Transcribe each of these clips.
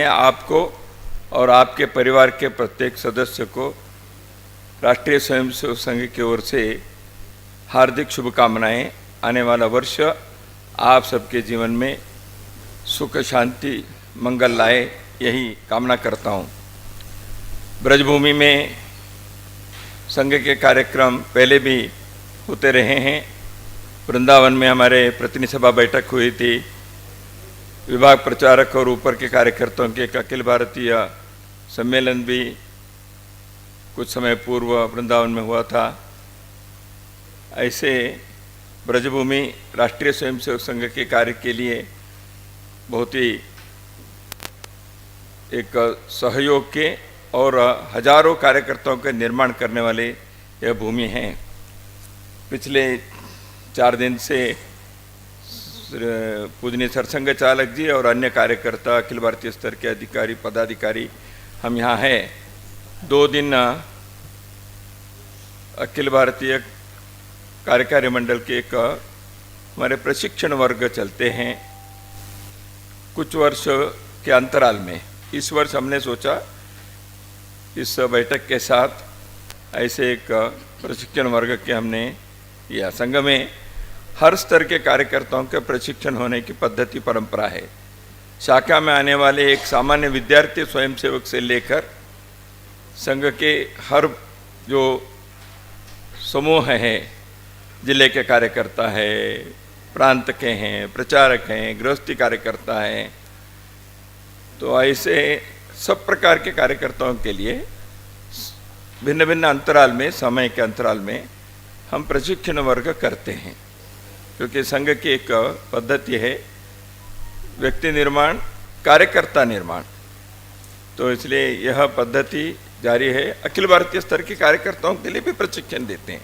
आपको और आपके परिवार के प्रत्येक सदस्य को राष्ट्रीय स्वयंसेवक संघ की ओर से हार्दिक शुभकामनाएं। आने वाला वर्ष आप सबके जीवन में सुख शांति मंगल लाए, यही कामना करता हूं। ब्रजभूमि में संघ के कार्यक्रम पहले भी होते रहे हैं। वृंदावन में हमारे प्रतिनिधि सभा बैठक हुई थी। विभाग प्रचारक और ऊपर के कार्यकर्ताओं के एक अखिल भारतीय सम्मेलन भी कुछ समय पूर्व वृंदावन में हुआ था। ऐसे ब्रजभूमि राष्ट्रीय स्वयंसेवक संघ के कार्य के लिए बहुत ही एक सहयोग के और हजारों कार्यकर्ताओं के निर्माण करने वाले यह भूमि है। पिछले 4 दिन से पूजनीय सरसंघ चालक जी और अन्य कार्यकर्ता, अखिल भारतीय स्तर के अधिकारी पदाधिकारी हम यहाँ हैं। 2 दिन अखिल भारतीय कार्यकारी मंडल के एक हमारे प्रशिक्षण वर्ग चलते हैं कुछ वर्ष के अंतराल में। इस वर्ष हमने सोचा इस बैठक के साथ ऐसे एक प्रशिक्षण वर्ग के हमने या संघ में हर स्तर के कार्यकर्ताओं के प्रशिक्षण होने की पद्धति परंपरा है। शाखा में आने वाले एक सामान्य विद्यार्थी स्वयंसेवक से लेकर संघ के हर जो समूह हैं, जिले के कार्यकर्ता है, प्रांत के हैं, प्रचारक हैं, गृहस्थी कार्यकर्ता हैं, तो ऐसे सब प्रकार के कार्यकर्ताओं के लिए भिन्न भिन्न अंतराल में, समय के अंतराल में हम प्रशिक्षण वर्ग करते हैं। क्योंकि संघ की एक पद्धति है व्यक्ति निर्माण, कार्यकर्ता निर्माण, तो इसलिए यह पद्धति जारी है। अखिल भारतीय स्तर के कार्यकर्ताओं के लिए भी प्रशिक्षण देते हैं।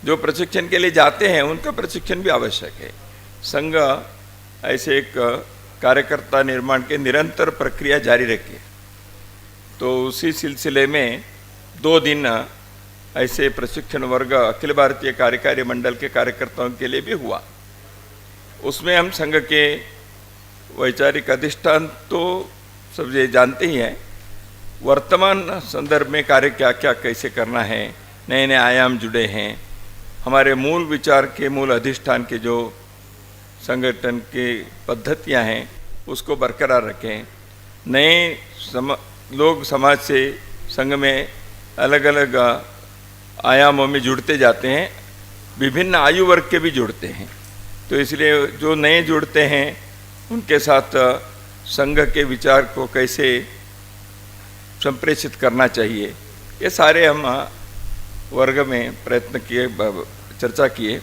जो प्रशिक्षण के लिए जाते हैं उनका प्रशिक्षण भी आवश्यक है। संघ ऐसे एक कार्यकर्ता निर्माण के निरंतर प्रक्रिया जारी रखे, तो उसी सिलसिले में 2 दिन ऐसे प्रशिक्षण वर्ग अखिल भारतीय कार्यकारी मंडल के कार्यकर्ताओं के लिए भी हुआ। उसमें हम संघ के वैचारिक अधिष्ठान तो सब ये जानते ही हैं, वर्तमान संदर्भ में कार्य क्या क्या कैसे करना है, नए नए आयाम जुड़े हैं, हमारे मूल विचार के मूल अधिष्ठान के जो संगठन की पद्धतियां हैं उसको बरकरार रखें। नए लोग समाज से संघ में अलग अलग आयामों में जुड़ते जाते हैं, विभिन्न आयु वर्ग के भी जुड़ते हैं, तो इसलिए जो नए जुड़ते हैं उनके साथ संघ के विचार को कैसे संप्रेषित करना चाहिए, ये सारे हम वर्ग में प्रयत्न किए, चर्चा किए।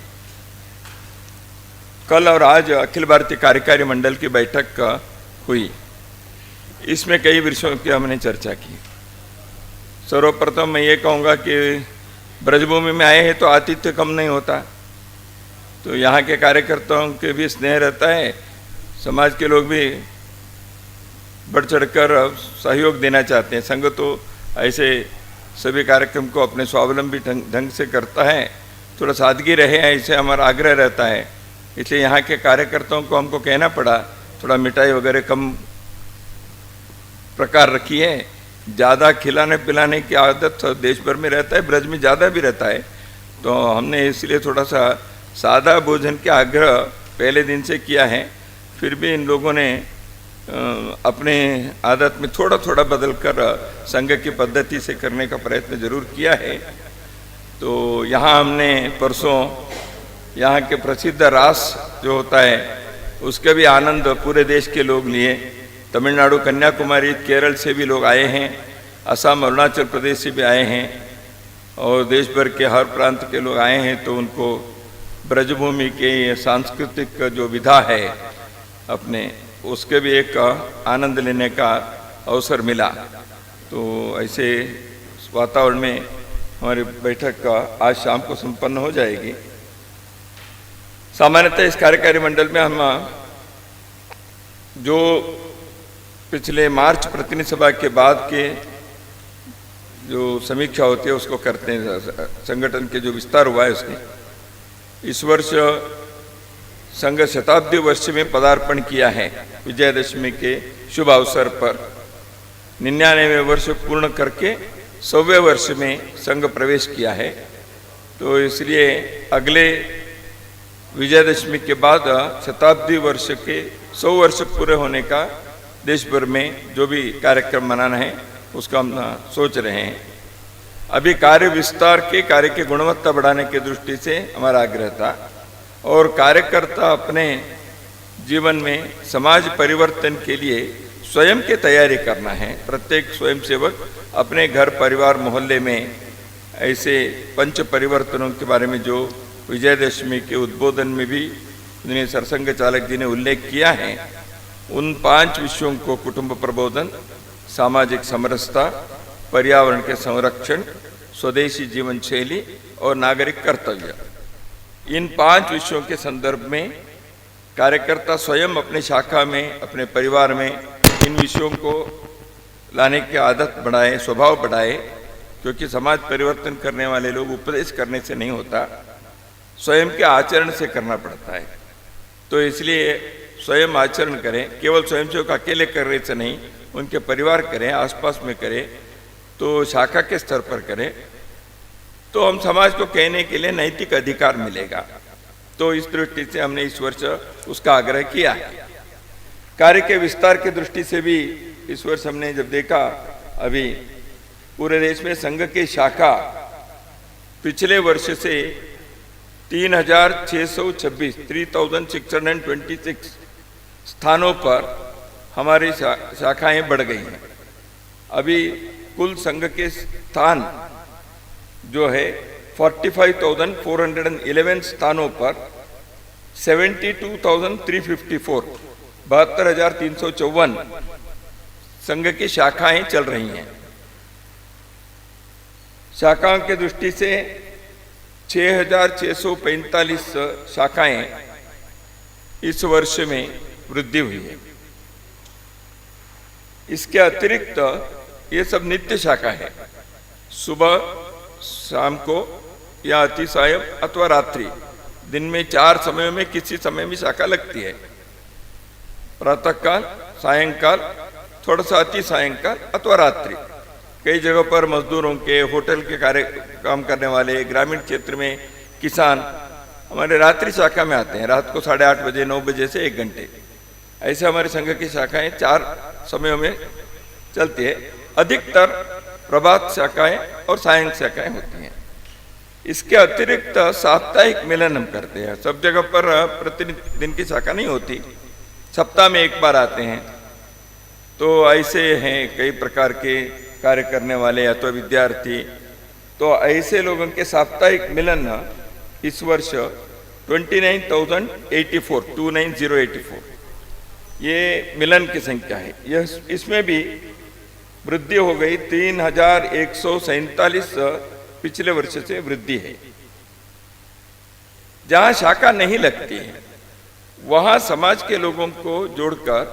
कल और आज अखिल भारतीय कार्यकारी मंडल की बैठक हुई। इसमें कई विषयों की हमने चर्चा की। सर्वप्रथम मैं ये कहूँगा कि ब्रजभूमि में आए हैं तो आतिथ्य कम नहीं होता, तो यहाँ के कार्यकर्ताओं के भी स्नेह रहता है, समाज के लोग भी बढ़ चढ़कर सहयोग देना चाहते हैं। संघ तो ऐसे सभी कार्यक्रम को अपने स्वावलंबी ढंग से करता है, थोड़ा सादगी रहे ऐसे हमारा आग्रह रहता है। इसलिए यहाँ के कार्यकर्ताओं को हमको कहना पड़ा थोड़ा मिठाई वगैरह कम प्रकार रखी है। ज़्यादा खिलाने पिलाने की आदत देश भर में रहता है, ब्रज में ज़्यादा भी रहता है, तो हमने इसलिए थोड़ा सा सादा भोजन के आग्रह पहले दिन से किया है। फिर भी इन लोगों ने अपने आदत में थोड़ा थोड़ा बदल कर संघ की पद्धति से करने का प्रयत्न जरूर किया है। तो यहाँ हमने परसों यहाँ के प्रसिद्ध रास जो होता है उसके भी आनंद पूरे देश के लोग लिए। तमिलनाडु, कन्याकुमारी, केरल से भी लोग आए हैं, असम, अरुणाचल प्रदेश से भी आए हैं, और देश भर के हर प्रांत के लोग आए हैं। तो उनको ब्रजभूमि के सांस्कृतिक जो विधा है अपने, उसके भी एक आनंद लेने का अवसर मिला। तो ऐसे वातावरण में हमारी बैठक आज शाम को संपन्न हो जाएगी। सामान्यतः इस कार्यकारी मंडल में हम जो पिछले मार्च प्रतिनिधि सभा के बाद के जो समीक्षा होती है उसको करते हैं, संगठन के जो विस्तार हुआ है उसकी। इस वर्ष संघ शताब्दी वर्ष में पदार्पण किया है। विजयदशमी के शुभ अवसर पर 99वें वर्ष पूर्ण करके 100वें वर्ष में संघ प्रवेश किया है। तो इसलिए अगले विजयदशमी के बाद शताब्दी वर्ष के 100 वर्ष पूरे होने का देश भर में जो भी कार्यक्रम मनाना है उसका हम सोच रहे हैं। अभी कार्य विस्तार के कार्य की गुणवत्ता बढ़ाने की दृष्टि से हमारा आग्रह था और कार्यकर्ता अपने जीवन में समाज परिवर्तन के लिए स्वयं की तैयारी करना है। प्रत्येक स्वयंसेवक अपने घर परिवार मोहल्ले में ऐसे पंच परिवर्तनों के बारे में जो विजयदशमी के उद्बोधन में भी सरसंघ चालक जी ने उल्लेख किया है, उन 5 विषयों को कुटुंब प्रबोधन, सामाजिक समरसता, पर्यावरण के संरक्षण, स्वदेशी जीवन शैली और नागरिक कर्तव्य, इन 5 विषयों के संदर्भ में कार्यकर्ता स्वयं अपने शाखा में, अपने परिवार में इन विषयों को लाने की आदत बढ़ाए, स्वभाव बढ़ाए, क्योंकि समाज परिवर्तन करने वाले लोग उपदेश करने से नहीं होता, स्वयं के आचरण से करना पड़ता है। तो इसलिए स्वयं आचरण करें, केवल स्वयंसेवक अकेले कर रहे से नहीं, उनके परिवार करें, आसपास में करें, तो शाखा के स्तर पर करें, तो हम समाज को कहने के लिए नैतिक अधिकार मिलेगा। तो इस दृष्टि से हमने इस वर्ष उसका आग्रह किया है। कार्य के विस्तार की दृष्टि से भी इस वर्ष हमने जब देखा, अभी पूरे देश में संघ की शाखा पिछले वर्ष से 3626 स्थानों पर हमारी शाखाएं बढ़ गई हैं। अभी कुल संघ के स्थान जो है 45,411 स्थानों पर 72,354 72,354 संघ की शाखाएं चल रही हैं। शाखाओं की दृष्टि से 6,645 शाखाएं इस वर्ष में वृद्धि हुई है। इसके अतिरिक्त ये सब नित्य शाखा है, सुबह शाम को या अति सायं अथवा रात्रि, दिन में 4 समयों में किसी समय में शाखा लगती है। प्रातःकाल, सायंकाल, थोड़ा सा अति सायंकाल अथवा रात्रि। कई जगहों पर मजदूरों के, होटल के कार्य काम करने वाले, ग्रामीण क्षेत्र में किसान हमारे रात्रि शाखा में आते हैं, रात को 8:30 बजे, 9 बजे से 1 घंटे। ऐसे हमारे संघ की शाखाएं 4 समयों में चलती है। अधिकतर प्रभात शाखाएं और सायं शाखाएं होती हैं। इसके अतिरिक्त साप्ताहिक मिलन हम करते हैं। सब जगह पर प्रतिदिन की शाखा नहीं होती, सप्ताह में 1 बार आते हैं। तो ऐसे हैं कई प्रकार के कार्य करने वाले अथवा विद्यार्थी, तो ऐसे लोगों के साप्ताहिक मिलन इस वर्ष 29,084 ये मिलन की संख्या है। यह इसमें भी वृद्धि हो गई, 3,147 पिछले वर्ष से वृद्धि है। जहां शाखा नहीं लगती है वहां समाज के लोगों को जोड़कर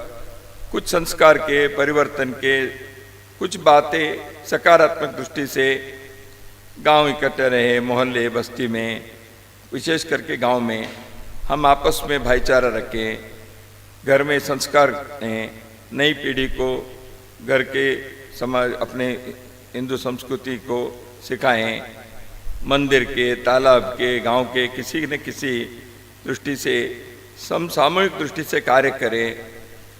कुछ संस्कार के, परिवर्तन के कुछ बातें सकारात्मक दृष्टि से गांव इकट्ठे रहे, मोहल्ले बस्ती में, विशेष करके गांव में हम आपस में भाईचारा रखें, घर में संस्कार दें, नई पीढ़ी को घर के समाज अपने हिंदू संस्कृति को सिखाएं, मंदिर के, तालाब के, गांव के किसी न किसी दृष्टि से समसामूहिक दृष्टि से कार्य करें,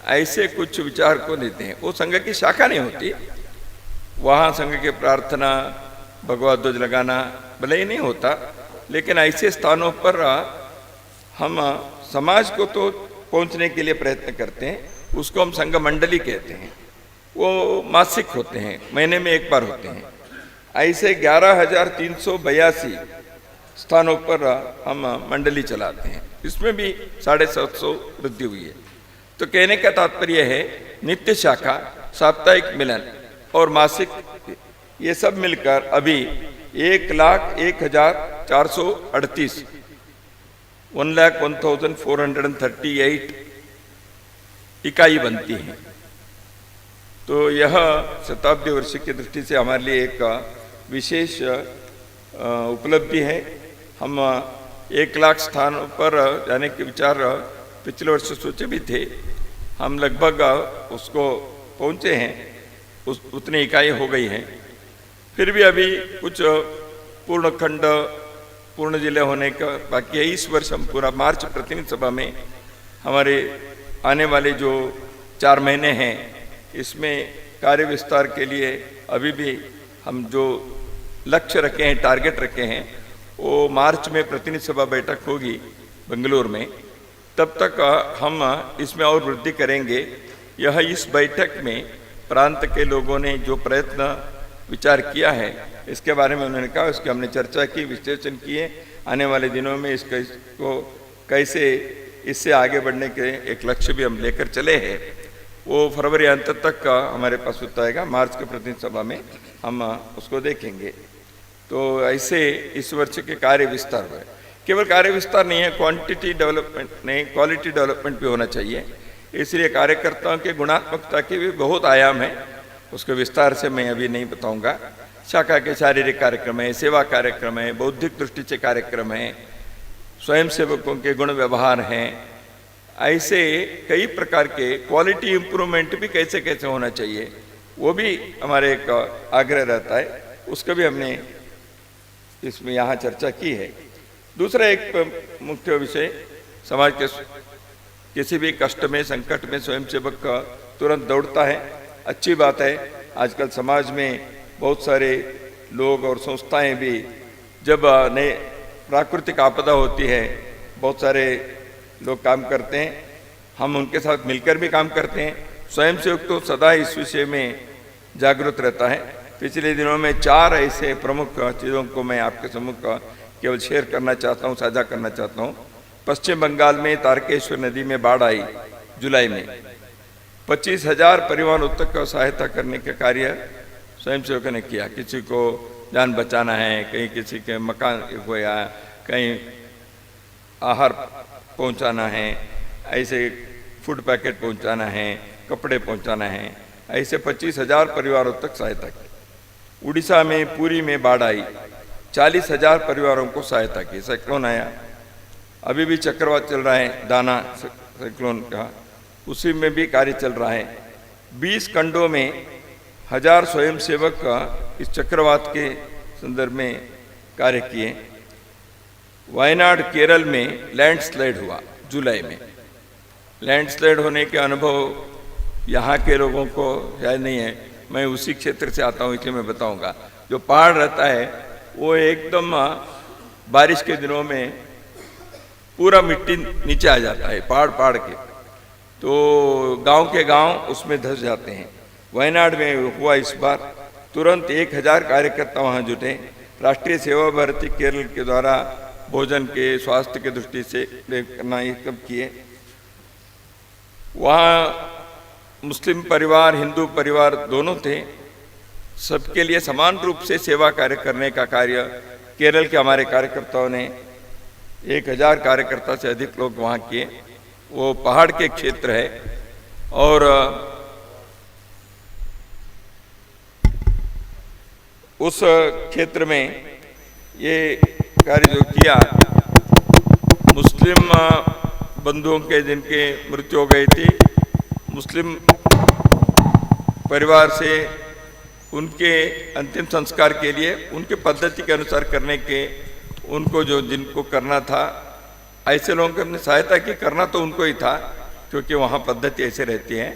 ऐसे कुछ विचार को देते हैं। वो संघ की शाखा नहीं होती, वहाँ संघ की प्रार्थना, भगवत ध्वज लगाना भले ही नहीं होता, लेकिन ऐसे स्थानों पर हम समाज को तो पहुँचने के लिए प्रयत्न करते हैं। उसको हम संघ मंडली कहते हैं। वो मासिक होते हैं, महीने में 1 बार होते हैं। ऐसे 11,382 स्थानों पर हम मंडली चलाते हैं। इसमें भी 750 वृद्धि हुई है। तो कहने का तात्पर्य है नित्य शाखा, साप्ताहिक मिलन और मासिक, ये सब मिलकर अभी 1,01,438 1,01,438 इकाई बनती हैं। तो यह शताब्दी वर्ष की दृष्टि से हमारे लिए एक विशेष उपलब्धि है। हम 1 लाख स्थानों पर जाने के विचार पिछले वर्ष सोचे भी थे। हम लगभग उसको पहुँचे हैं, उतनी इकाई हो गई हैं। फिर भी अभी कुछ पूर्ण खंड पूर्ण जिले होने का बाकी है। इस वर्ष हम पूरा मार्च प्रतिनिधि सभा में हमारे आने वाले जो 4 महीने हैं इसमें कार्य विस्तार के लिए अभी भी हम जो लक्ष्य रखे हैं, टारगेट रखे हैं, वो मार्च में प्रतिनिधि सभा बैठक होगी बेंगलुरु में। तब तक हम इसमें और वृद्धि करेंगे। यह इस बैठक में प्रांत के लोगों ने जो प्रयत्न विचार किया है इसके बारे में उन्होंने कहा, उसकी हमने चर्चा की, विश्लेषण किए। आने वाले दिनों में इसको कैसे इससे आगे बढ़ने के एक लक्ष्य भी हम लेकर चले हैं। वो फरवरी अंत तक हमारे पास उत्तर आएगा। मार्च के प्रतिनिधि सभा में हम उसको देखेंगे। तो ऐसे इस वर्ष के कार्य विस्तार हुए। केवल कार्य विस्तार नहीं है, क्वांटिटी डेवलपमेंट नहीं, क्वालिटी डेवलपमेंट भी होना चाहिए। इसलिए कार्यकर्ताओं के गुणात्मकता के भी बहुत आयाम है, उसके विस्तार से मैं अभी नहीं बताऊंगा। शाखा के शारीरिक कार्यक्रम है, सेवा कार्यक्रम है, बौद्धिक दृष्टि से कार्यक्रम है, स्वयंसेवकों के गुण व्यवहार हैं। ऐसे कई प्रकार के क्वालिटी इंप्रूवमेंट भी कैसे कैसे होना चाहिए, वो भी हमारे एक आग्रह रहता है। उसका भी हमने इसमें यहाँ चर्चा की है। दूसरा एक मुख्य विषय, समाज के किसी भी कष्ट में, संकट में स्वयंसेवक तुरंत दौड़ता है। अच्छी बात है। आजकल समाज में बहुत सारे लोग और संस्थाएं भी जब नए प्राकृतिक आपदा होती है, बहुत सारे लोग काम करते हैं। हम उनके साथ मिलकर भी काम करते हैं। स्वयंसेवक तो सदा इस विषय में जागरूक रहता है। पिछले दिनों में 4 ऐसे प्रमुख चीज़ों को मैं आपके सम्मुख केवल शेयर करना चाहता हूँ, साझा करना चाहता हूँ। पश्चिम बंगाल में तारकेश्वर नदी में बाढ़ आई जुलाई में। 25,000 परिवारों तक सहायता करने का कार्य स्वयंसेवकों ने किया। किसी को जान बचाना है, कहीं किसी के मकान होया, कहीं आहार पहुंचाना है, ऐसे फूड पैकेट पहुंचाना है, कपड़े पहुंचाना है। ऐसे 25,000 परिवारों तक सहायता की। उड़ीसा में पुरी में बाढ़ आई, 40,000 परिवारों को सहायता की। साइक्लोन आया, अभी भी चक्रवात चल रहा है, दाना साइक्लोन का, उसी में भी कार्य चल रहा है। 20 खंडों में 1000 स्वयंसेवक इस चक्रवात के संदर्भ में कार्य किए। वायनाड केरल में लैंडस्लाइड हुआ जुलाई में। लैंडस्लाइड होने के अनुभव यहाँ के लोगों को शायद नहीं है। मैं उसी क्षेत्र से आता हूँ, इसलिए मैं बताऊँगा। जो पहाड़ रहता है वो एकदम बारिश के दिनों में पूरा मिट्टी नीचे आ जाता है, पहाड़ के, तो गांव के गांव उसमें धंस जाते हैं। वायनाड में हुआ इस बार। तुरंत 1000 कार्यकर्ता वहाँ जुटे। राष्ट्रीय सेवा भारती केरल के द्वारा भोजन के, स्वास्थ्य के दृष्टि से करना ये सब किए। वहाँ मुस्लिम परिवार, हिंदू परिवार दोनों थे। सबके लिए समान रूप से सेवा कार्य करने का कार्य केरल के हमारे कार्यकर्ताओं ने, 1000 कार्यकर्ता से अधिक लोग वहाँ किए। वो पहाड़ के क्षेत्र है और उस क्षेत्र में ये कार्य जो किया, मुस्लिम बंधुओं के जिनके मृत्यु हो गई थी, मुस्लिम परिवार से उनके अंतिम संस्कार के लिए उनके पद्धति के अनुसार करने के, उनको जो जिनको करना था, ऐसे लोगों की हमने सहायता की। करना तो उनको ही था क्योंकि वहाँ पद्धति ऐसे रहती है।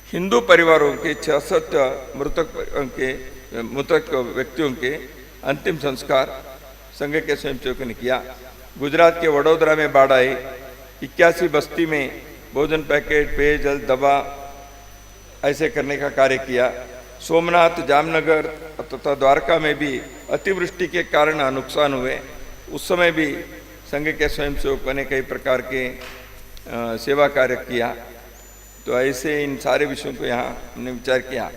हिंदू परिवारों के 66 मृतक व्यक्तियों के अंतिम संस्कार संघ के स्वयंसेवकों ने किया। गुजरात के वडोदरा में बाढ़ आई, 81 बस्ती में भोजन पैकेट, पेयजल, दवा ऐसे करने का कार्य किया। सोमनाथ, जामनगर तथा द्वारका में भी अतिवृष्टि के कारण नुकसान हुए। उस समय भी संघ के स्वयंसेवकों ने कई प्रकार के सेवा कार्य किया। तो ऐसे इन सारे विषयों को यहाँ हमने विचार किया।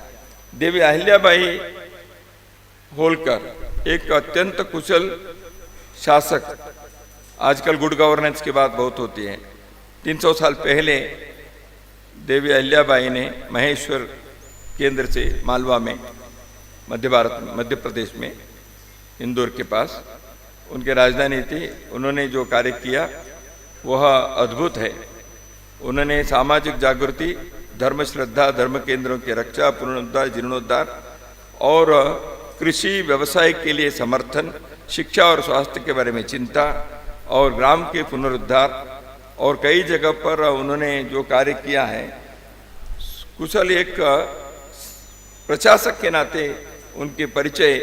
देवी अहिल्याबाई होलकर एक अत्यंत कुशल शासक, आजकल गुड गवर्नेंस की बात बहुत होती है। 300 साल पहले देवी अहिल्याबाई ने महेश्वर केंद्र से मालवा में, मध्य प्रदेश में, इंदौर के पास, उनकी राजधानी थी। उन्होंने जो कार्य किया वह अद्भुत है। उन्होंने सामाजिक जागृति, धर्म श्रद्धा, धर्म केंद्रों की रक्षा, पुनरुद्धार, जीर्णोद्धार और कृषि व्यवसाय के लिए समर्थन, शिक्षा और स्वास्थ्य के बारे में चिंता और ग्राम के पुनरुद्धार और कई जगह पर उन्होंने जो कार्य किया है, कुशल एक प्रशासक के नाते उनके परिचय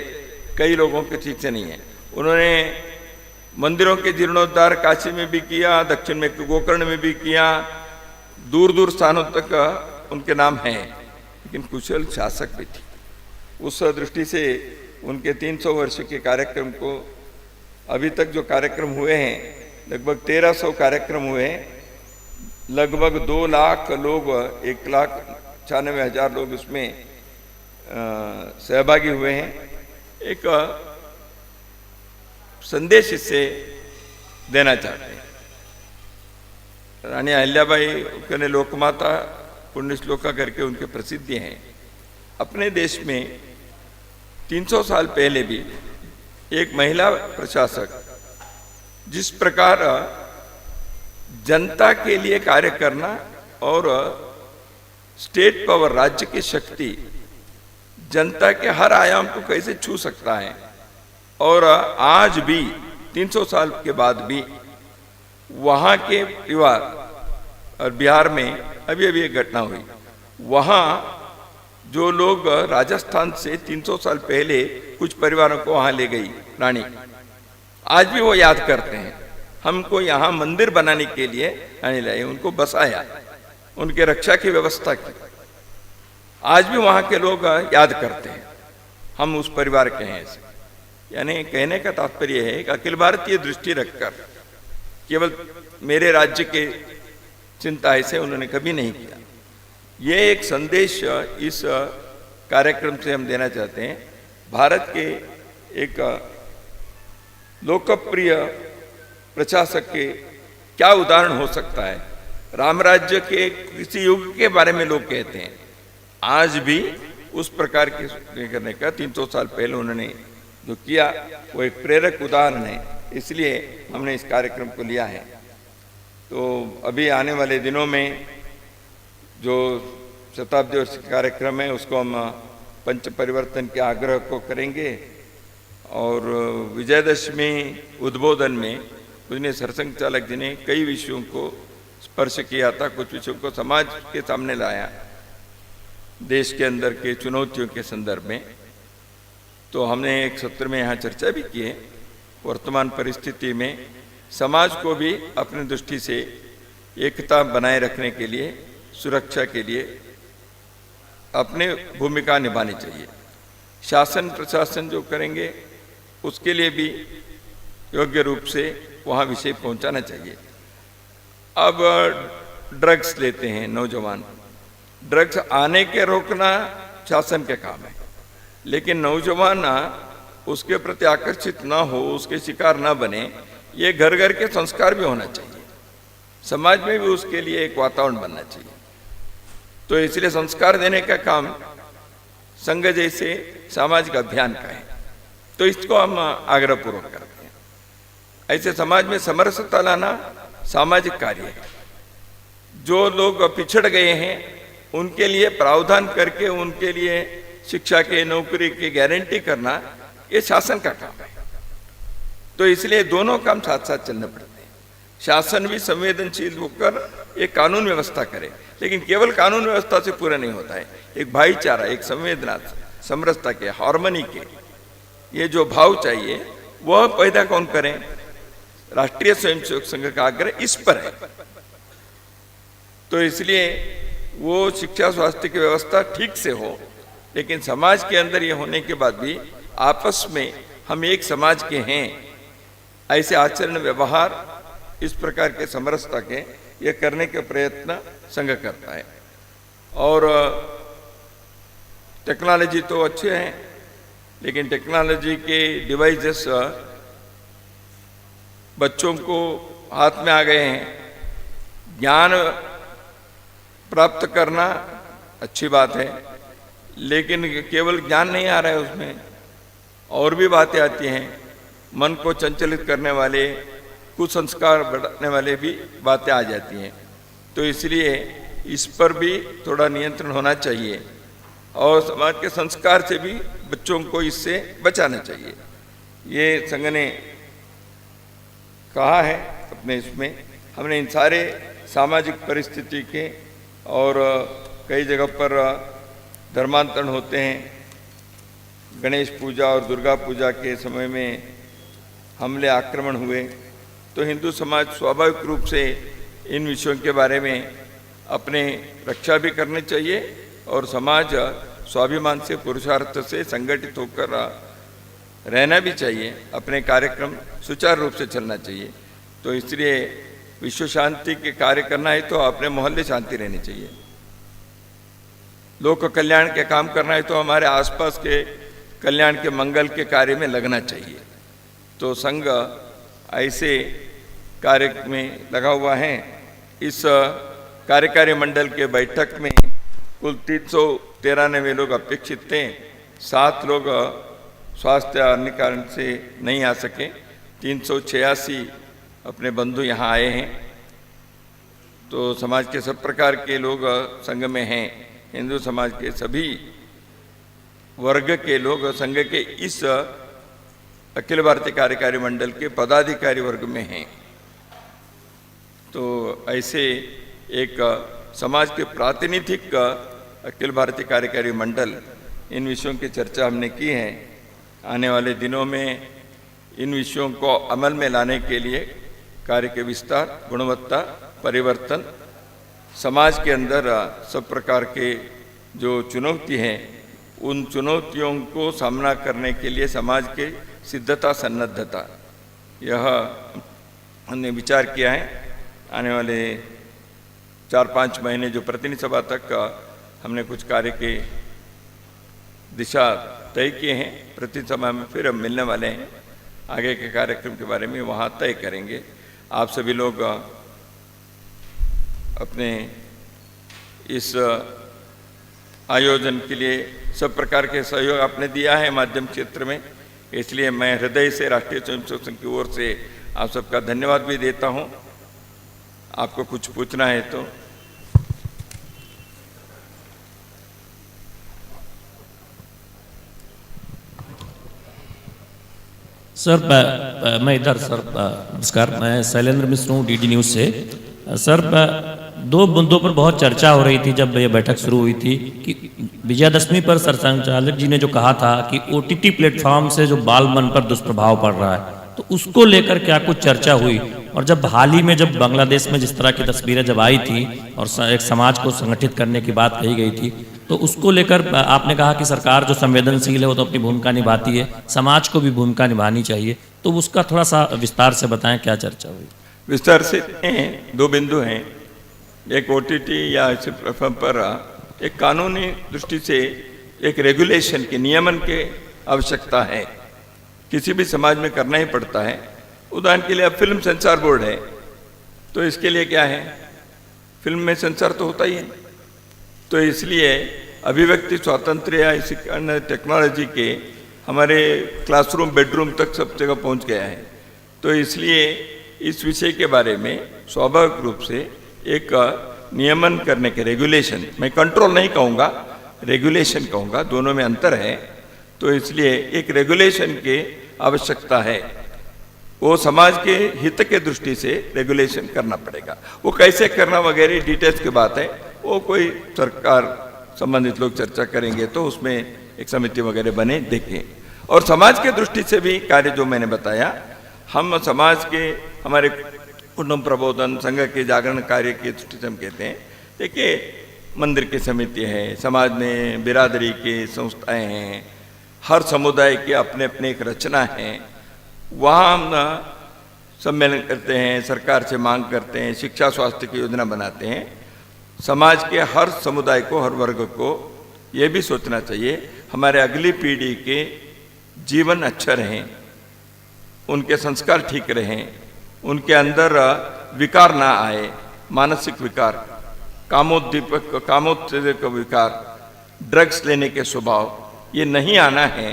कई लोगों के ठीक से नहीं है। उन्होंने मंदिरों के जीर्णोद्धार काशी में भी किया, दक्षिण में गोकर्ण में भी किया, दूर दूर स्थानों तक उनके नाम हैं, लेकिन कुशल शासक भी थे। उस दृष्टि से उनके 300 वर्ष के कार्यक्रम को अभी तक जो कार्यक्रम हुए हैं, लगभग 1300 कार्यक्रम हुए हैं, लगभग 2 लाख लोग, 1,96,000 लोग उसमें सहभागी हुए हैं। एक संदेश इससे देना चाहते हैं। रानी अहिल्याबाई ने लोकमाता पुण्य श्लोका करके उनके प्रसिद्धि हैं। अपने देश में 300 साल पहले भी एक महिला प्रशासक जिस प्रकार जनता के लिए कार्य करना और स्टेट पावर, राज्य की शक्ति जनता के हर आयाम को कैसे छू सकता है, और आज भी 300 साल के बाद भी वहाँ के परिवार, और बिहार में अभी अभी एक घटना हुई, वहाँ जो लोग राजस्थान से 300 साल पहले कुछ परिवारों को वहाँ ले गई रानी, आज भी वो याद करते हैं। हमको यहाँ मंदिर बनाने के लिए रानी लाई, उनको बसाया, उनके रक्षा की व्यवस्था की। आज भी वहाँ के लोग याद करते हैं, हम उस परिवार के हैं ऐसे। यानी कहने का तात्पर्य है कि अखिल भारतीय दृष्टि रखकर केवल मेरे राज्य के चिंता ऐसे उन्होंने कभी नहीं किया। ये एक संदेश इस कार्यक्रम से हम देना चाहते हैं। भारत के एक लोकप्रिय प्रशासक के क्या उदाहरण हो सकता है। राम राज्य के किसी युग के बारे में लोग कहते हैं, आज भी उस प्रकार के करने का 300 साल पहले उन्होंने जो किया वो एक प्रेरक उदाहरण है, इसलिए हमने इस कार्यक्रम को लिया है। तो अभी आने वाले दिनों में जो शताब्दी वर्ष कार्यक्रम है उसको हम पंच परिवर्तन के आग्रह को करेंगे, और विजयदशमी उद्बोधन में पूजनीय सरसंघ चालक जी ने कई विषयों को स्पर्श किया था, कुछ विषयों को समाज के सामने लाया देश के अंदर के चुनौतियों के संदर्भ में। तो हमने एक सत्र में यहाँ चर्चा भी की है। वर्तमान परिस्थिति में समाज को भी अपनी दृष्टि से एकता बनाए रखने के लिए, सुरक्षा के लिए अपने भूमिका निभानी चाहिए। शासन प्रशासन जो करेंगे उसके लिए भी योग्य रूप से वहाँ विषय पहुँचाना चाहिए। अब ड्रग्स लेते हैं नौजवान, ड्रग्स आने के रोकना शासन के काम है, लेकिन नौजवान उसके प्रति आकर्षित ना हो, उसके शिकार ना बने, ये घर घर के संस्कार भी होना चाहिए। समाज में भी उसके लिए एक वातावरण बनना चाहिए। तो इसलिए संस्कार देने का काम संघ जैसे सामाजिक अभियान का है, तो इसको हम आग्रहपूर्वक करते हैं। ऐसे समाज में समरसता लाना सामाजिक कार्य है। जो लोग पिछड़ गए हैं उनके लिए प्रावधान करके उनके लिए शिक्षा के, नौकरी की गारंटी करना ये शासन का काम है। तो इसलिए दोनों काम साथ साथ चलने पड़ते हैं। शासन भी संवेदनशील होकर एक कानून व्यवस्था करे, लेकिन केवल कानून व्यवस्था से पूरा नहीं होता है। एक भाईचारा, एक संवेदना, समरसता के, हार्मनी के, ये जो भाव चाहिए वह पैदा कौन करें? राष्ट्रीय स्वयंसेवक संघ का आग्रह इस पर है। तो इसलिए वो शिक्षा स्वास्थ्य की व्यवस्था ठीक से हो, लेकिन समाज के अंदर ये होने के बाद भी आपस में हम एक समाज के हैं, ऐसे आचरण व्यवहार इस प्रकार के समरसता के ये करने के प्रयत्न संघ करता है। और टेक्नोलॉजी तो अच्छे हैं, लेकिन टेक्नोलॉजी के डिवाइसेस बच्चों को हाथ में आ गए हैं। ज्ञान प्राप्त करना अच्छी बात है, लेकिन केवल ज्ञान नहीं आ रहा है, उसमें और भी बातें आती हैं। मन को चंचलित करने वाले, कुसंस्कार बढ़ाने वाले भी बातें आ जाती हैं। तो इसलिए इस पर भी थोड़ा नियंत्रण होना चाहिए और समाज के संस्कार से भी बच्चों को इससे बचाना चाहिए। ये संघ ने कहा है अपने इसमें। हमने इन सारे सामाजिक परिस्थिति के और कई जगह पर धर्मांतरण होते हैं। गणेश पूजा और दुर्गा पूजा के समय में हमले आक्रमण हुए, तो हिंदू समाज स्वाभाविक रूप से इन विषयों के बारे में अपने रक्षा भी करनी चाहिए और समाज स्वाभिमान से, पुरुषार्थ से संगठित होकर रहना भी चाहिए। अपने कार्यक्रम सुचारू रूप से चलना चाहिए। तो इसलिए विश्व शांति के कार्य करना है तो अपने मोहल्ले शांति रहनी चाहिए। लोक कल्याण के काम करना है तो हमारे आसपास के कल्याण के, मंगल के कार्य में लगना चाहिए। तो संघ ऐसे कार्य में लगा हुआ है। इस कार्यकारी मंडल के बैठक में कुल 393 लोग अपेक्षित थे। 7 लोग स्वास्थ्य अन्य कारण से नहीं आ सके। 386 अपने बंधु यहाँ आए हैं। तो समाज के सब प्रकार के लोग संघ में हैं। हिंदू समाज के सभी वर्ग के लोग संघ के इस अखिल भारतीय कार्यकारी मंडल के पदाधिकारी वर्ग में हैं। तो ऐसे एक समाज के प्रातिनिधिक अखिल भारतीय कार्यकारी मंडल, इन विषयों की चर्चा हमने की है। आने वाले दिनों में इन विषयों को अमल में लाने के लिए कार्य के विस्तार, गुणवत्ता, परिवर्तन, समाज के अंदर सब प्रकार के जो चुनौती हैं, उन चुनौतियों को सामना करने के लिए समाज के सिद्धता, सन्नद्धता, यह हमने विचार किया है। आने वाले 4-5 महीने जो प्रतिनिधि सभा तक हमने कुछ कार्य के दिशा तय किए हैं। प्रतिनिधि सभा में फिर हम मिलने वाले हैं, आगे के कार्यक्रम के बारे में वहाँ तय करेंगे। आप सभी लोग अपने इस आयोजन के लिए सब प्रकार के सहयोग आपने दिया है माध्यम क्षेत्र में, इसलिए मैं हृदय से राष्ट्रीय स्वयंसेवक संघ की ओर से आप सबका धन्यवाद भी देता हूं। आपको कुछ पूछना है तो। सर मैं इधर सर नमस्कार, मैं शैलेंद्र मिश्र हूँ डीडी न्यूज़ से। सर 2 मुद्दों पर बहुत चर्चा हो रही थी जब ये बैठक शुरू हुई थी कि विजयादशमी पर सर संचालक जी ने जो कहा था कि ओटीटी प्लेटफॉर्म से जो बाल मन पर दुष्प्रभाव पड़ रहा है, तो उसको लेकर क्या कुछ चर्चा हुई। और जब हाल ही में जब बांग्लादेश में जिस तरह की तस्वीरें जब आई थी और एक समाज को संगठित करने की बात कही गई थी, तो उसको लेकर आपने कहा कि सरकार जो संवेदनशील है वो तो अपनी भूमिका निभाती है, समाज को भी भूमिका निभानी चाहिए। तो उसका थोड़ा सा विस्तार से बताएं, क्या चर्चा हुई। विस्तार से 2 बिंदु हैं। एक ओटीटी या इस प्लेटफॉर्म पर एक कानूनी दृष्टि से एक रेगुलेशन के, नियमन के आवश्यकता है। किसी भी समाज में करना ही पड़ता है। उदाहरण के लिए अब फिल्म सेंसर बोर्ड है, तो इसके लिए क्या है, फिल्म में सेंसर तो होता ही है। तो इसलिए अभिव्यक्ति स्वातंत्र्य या इसी टेक्नोलॉजी के हमारे क्लासरूम, बेडरूम तक सब जगह पहुंच गया है। तो इसलिए इस विषय के बारे में स्वाभाविक रूप से एक नियमन करने के, रेगुलेशन, मैं कंट्रोल नहीं कहूँगा, रेगुलेशन कहूँगा, दोनों में अंतर है। तो इसलिए एक रेगुलेशन की आवश्यकता है। वो समाज के हित के दृष्टि से रेगुलेशन करना पड़ेगा। वो कैसे करना वगैरह डिटेल्स की बात है, वो कोई सरकार संबंधित लोग चर्चा करेंगे, तो उसमें एक समिति वगैरह बने, देखें। और समाज के दृष्टि से भी कार्य जो मैंने बताया, हम समाज के, हमारे कुटुंब प्रबोधन संघ के जागरण कार्य की दृष्टि से हम कहते हैं, देखिए मंदिर की समिति है, समाज में बिरादरी के संस्थाएं हैं, हर समुदाय के अपने अपने एक रचना है। वहाँ हम सम्मेलन करते हैं, सरकार से मांग करते हैं, शिक्षा स्वास्थ्य की योजना बनाते हैं। समाज के हर समुदाय को, हर वर्ग को ये भी सोचना चाहिए हमारे अगली पीढ़ी के जीवन अच्छा रहें, उनके संस्कार ठीक रहें, उनके अंदर विकार ना आए, मानसिक विकार, कामोद्दीपक, कामोत्तेजक विकार, ड्रग्स लेने के स्वभाव, ये नहीं आना है।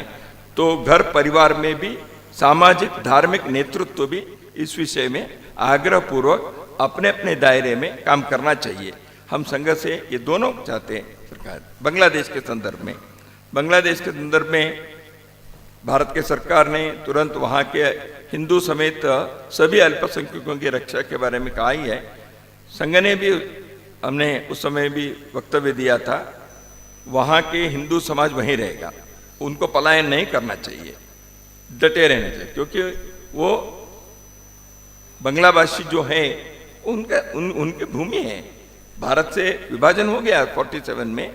तो घर परिवार में भी सामाजिक धार्मिक नेतृत्व भी इस विषय में आग्रहपूर्वक अपने अपने दायरे में काम करना चाहिए। हम संघ से ये दोनों चाहते हैं। सरकार बांग्लादेश के संदर्भ में भारत के सरकार ने तुरंत वहाँ के हिंदू समेत सभी अल्पसंख्यकों की रक्षा के बारे में कहा ही है। संघ ने भी, हमने उस समय भी वक्तव्य दिया था, वहाँ के हिंदू समाज वहीं रहेगा, उनको पलायन नहीं करना चाहिए, डटे रहना चाहिए, क्योंकि वो बांग्लाभाषी जो है उनकी भूमि है। भारत से विभाजन हो गया 47 में,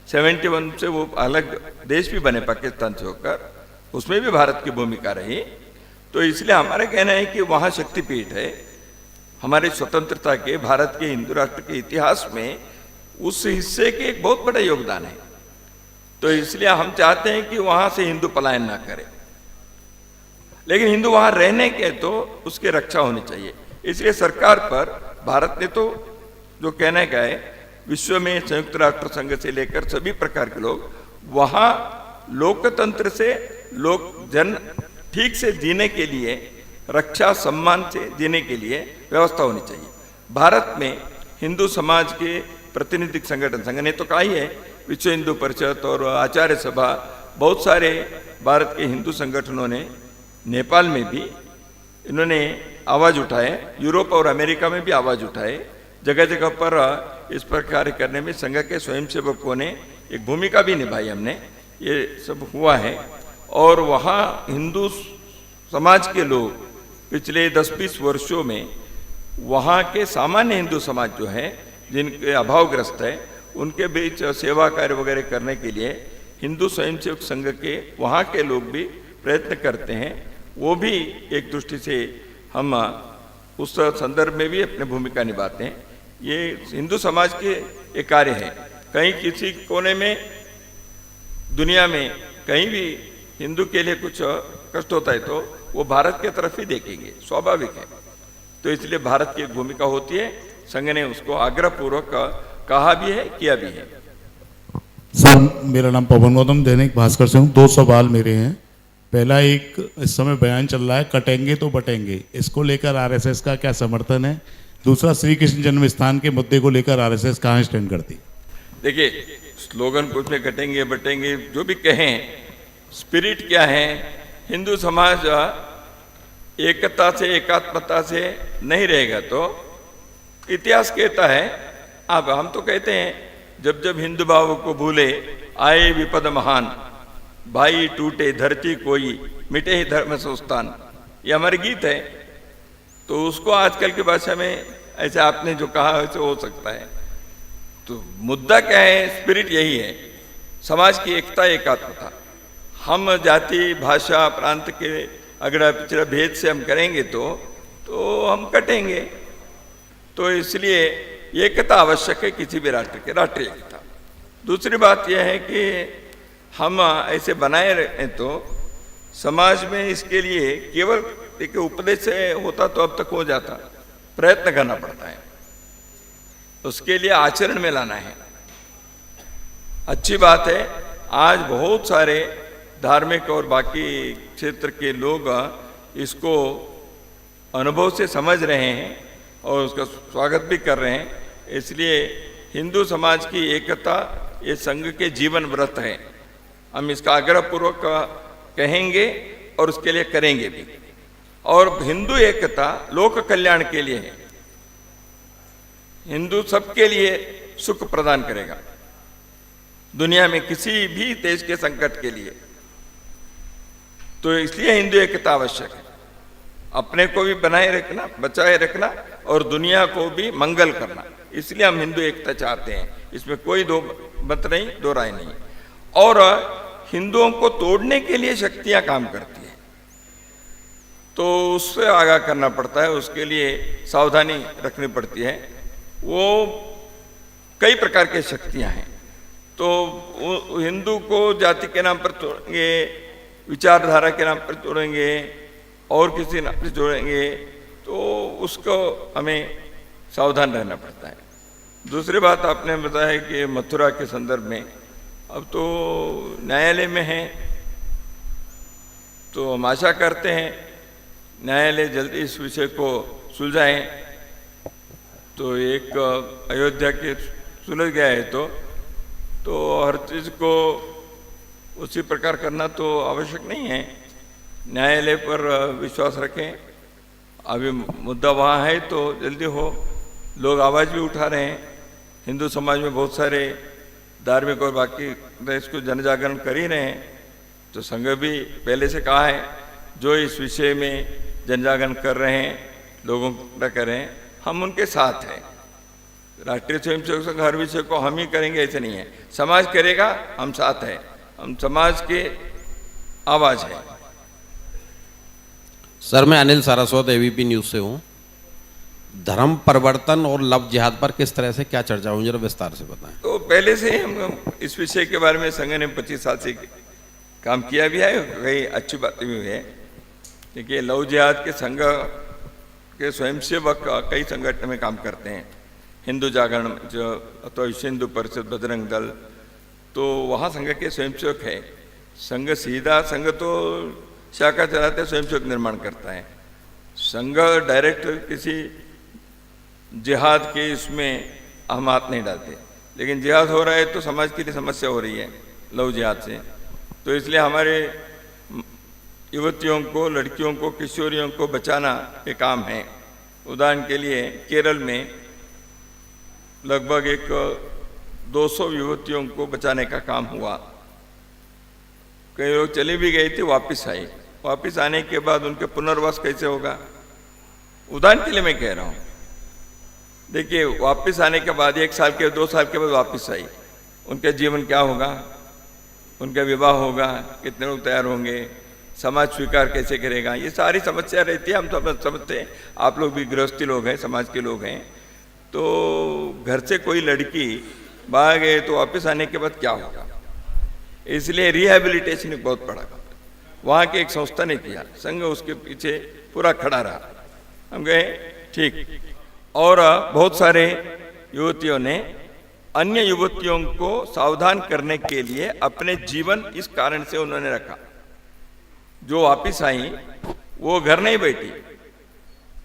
71 से वो अलग देश भी बने पाकिस्तान से होकर, उसमें भी भारत की भूमिका रही। तो इसलिए हमारा कहना है कि वहाँ शक्तिपीठ है। हमारे स्वतंत्रता के, भारत के हिंदू राष्ट्र के इतिहास में उस हिस्से के एक बहुत बड़ा योगदान है। तो इसलिए हम चाहते हैं कि वहाँ से हिंदू पलायन ना करें, लेकिन हिंदू वहाँ रहने के तो उसकी रक्षा होनी चाहिए। इसलिए सरकार पर भारत ने तो जो कहने का है, विश्व में संयुक्त राष्ट्र संघ से लेकर सभी प्रकार के लोग वहाँ लोकतंत्र से जन ठीक से जीने के लिए, रक्षा सम्मान से जीने के लिए व्यवस्था होनी चाहिए। भारत में हिंदू समाज के प्रतिनिधिक संगठन, संघ ने तो कहा ही है, विश्व हिंदू परिषद और आचार्य सभा, बहुत सारे भारत के हिंदू संगठनों ने, नेपाल में भी इन्होंने आवाज़ उठाए, यूरोप और अमेरिका में भी आवाज़ उठाए। जगह जगह पर इस पर कार्य करने में संघ के स्वयंसेवकों ने एक भूमिका भी निभाई। हमने ये सब हुआ है और वहाँ हिंदू समाज के लोग पिछले 10-20 वर्षों में वहाँ के सामान्य हिंदू समाज जो है, जिनके अभावग्रस्त है, उनके बीच सेवा कार्य वगैरह करने के लिए हिंदू स्वयंसेवक संघ के वहाँ के लोग भी प्रयत्न करते हैं। वो भी एक दृष्टि से हम उस संदर्भ में भी अपनी भूमिका निभाते हैं। ये हिंदू समाज के एक कार्य है। कहीं किसी कोने में दुनिया में कहीं भी हिंदू के लिए कुछ कष्ट होता है तो वो भारत के तरफ ही देखेंगे, स्वाभाविक है। तो इसलिए भारत की एक भूमिका होती है। संघ ने उसको आग्रहपूर्वक कहा भी है, किया भी है। सर, मेरा नाम पवन गौतम, दैनिक भास्कर से हूँ। 2 सवाल मेरे हैं। पहला, एक इस समय बयान चल रहा है कटेंगे तो बटेंगे, इसको लेकर आरएसएस का क्या समर्थन है? दूसरा, श्री कृष्ण जन्म स्थान के मुद्दे को लेकर आरएसएस कहाँ स्टैंड करती है? देखिए, स्लोगन कुछ में कटेंगे बटेंगे जो भी कहें, स्पिरिट क्या है? हिंदू समाज एकता से, एकात्मता से नहीं रहेगा तो इतिहास कहता है। अब हम तो कहते हैं, जब जब हिंदू भाव को भूले आए विपद महान, भाई टूटे धरती कोई, मिटे ही धर्म संस्थान, ये हमारे गीत है। तो उसको आजकल की भाषा में ऐसे आपने जो कहा वैसे हो सकता है। तो मुद्दा क्या है? स्पिरिट यही है, समाज की एकता, एकात्मता। हम जाति, भाषा, प्रांत के अगड़ा पिछड़ा भेद से हम करेंगे तो हम कटेंगे। तो इसलिए एकता आवश्यक है किसी भी राष्ट्र के, राष्ट्रीय एकता। दूसरी बात यह है कि हम ऐसे बनाए रहे तो समाज में इसके लिए केवल देखिए उपदेश से होता तो अब तक हो जाता, प्रयत्न करना पड़ता है, उसके लिए आचरण में लाना है। अच्छी बात है, आज बहुत सारे धार्मिक और बाकी क्षेत्र के लोग इसको अनुभव से समझ रहे हैं और उसका स्वागत भी कर रहे हैं। इसलिए हिंदू समाज की एकता ये संघ के जीवन व्रत है। हम इसका आग्रहपूर्वक कहेंगे और उसके लिए करेंगे भी। और हिंदू एकता लोक कल्याण के लिए है। हिंदू सबके लिए सुख प्रदान करेगा, दुनिया में किसी भी देश के संकट के लिए। तो इसलिए हिंदू एकता आवश्यक है, अपने को भी बनाए रखना, बचाए रखना और दुनिया को भी मंगल करना। इसलिए हम हिंदू एकता चाहते हैं, इसमें कोई दो मत नहीं, दो राय नहीं। और हिंदुओं को तोड़ने के लिए शक्तियां काम करती हैं, तो उससे आगाह करना पड़ता है, उसके लिए सावधानी रखनी पड़ती है। वो कई प्रकार की शक्तियां हैं। तो हिंदू को जाति के नाम पर तोड़ेंगे, विचारधारा के नाम पर तोड़ेंगे और किसी नाम पर जोड़ेंगे, तो उसको हमें सावधान रहना पड़ता है। दूसरी बात आपने बताया कि मथुरा के संदर्भ में अब तो न्यायालय में है, तो हम आशा करते हैं न्यायालय जल्दी इस विषय को सुलझाएं। तो एक अयोध्या के सुलझ गया है तो हर चीज़ को उसी प्रकार करना तो आवश्यक नहीं है। न्यायालय पर विश्वास रखें। अभी मुद्दा वहाँ है तो जल्दी हो। लोग आवाज़ भी उठा रहे हैं। हिंदू समाज में बहुत सारे धार्मिक और बाकी देश को जन जागरण कर ही रहे हैं। तो संघ भी पहले से कहा है जो इस विषय में जन जागरण कर रहे हैं, लोगों को कर रहे हैं, हम उनके साथ हैं। राष्ट्रीय स्वयंसेवक संघ हर विषय को हम ही करेंगे ऐसे नहीं है। समाज करेगा, हम साथ हैं। हम समाज के आवाज़ हैं। सर, मैं अनिल सारस्वत एबीपी न्यूज़ से हूँ। धर्म परिवर्तन और लव जिहाद पर किस तरह से क्या चर्चा हुई, जरा विस्तार से बताएं। तो पहले से ही हम इस विषय के बारे में संघ ने 25 साल से काम किया भी है, कई अच्छी बातें भी हुई है। देखिए, लव जिहाद के संघ के स्वयंसेवक कई संगठन में काम करते हैं। हिंदू जागरण जो अथवा विश्व हिंदू परिषद, बजरंग दल, तो वहाँ संघ के स्वयंसेवक है। संघ सीधा संघ तो शाखा चलाते स्वयंसेवक निर्माण करता है। संघ डायरेक्ट किसी जिहाद के इसमें हम हाथ नहीं डालते। लेकिन जिहाद हो रहा है तो समाज के लिए समस्या हो रही है लव जिहाद से। तो इसलिए हमारे युवतियों को, लड़कियों को, किशोरियों को बचाना ये काम है। उदाहरण के लिए केरल में लगभग 200 युवतियों को बचाने का काम हुआ। कई लोग चली भी गई थी, वापस आई। वापस आने के बाद उनके पुनर्वास कैसे होगा? उदाहरण के लिए मैं कह रहा हूँ। देखिए, वापस आने के बाद 1 साल के 2 साल के बाद वापस आई, उनका जीवन क्या होगा? उनका विवाह होगा? कितने लोग तैयार होंगे? समाज स्वीकार कैसे करेगा? ये सारी समस्या रहती है। हम सब समझते हैं, आप लोग भी गृहस्थी लोग हैं, समाज के लोग हैं। तो घर से कोई लड़की बाहर गए तो वापस आने के बाद क्या होगा? इसलिए रिहैबिलिटेशन एक बहुत बड़ा काम है। वहाँ की एक संस्था ने किया, संघ उसके पीछे पूरा खड़ा रहा। हम गए, ठीक। और बहुत सारे युवतियों ने अन्य युवतियों को सावधान करने के लिए अपने जीवन इस कारण से उन्होंने रखा। जो वापिस आई वो घर नहीं बैठी,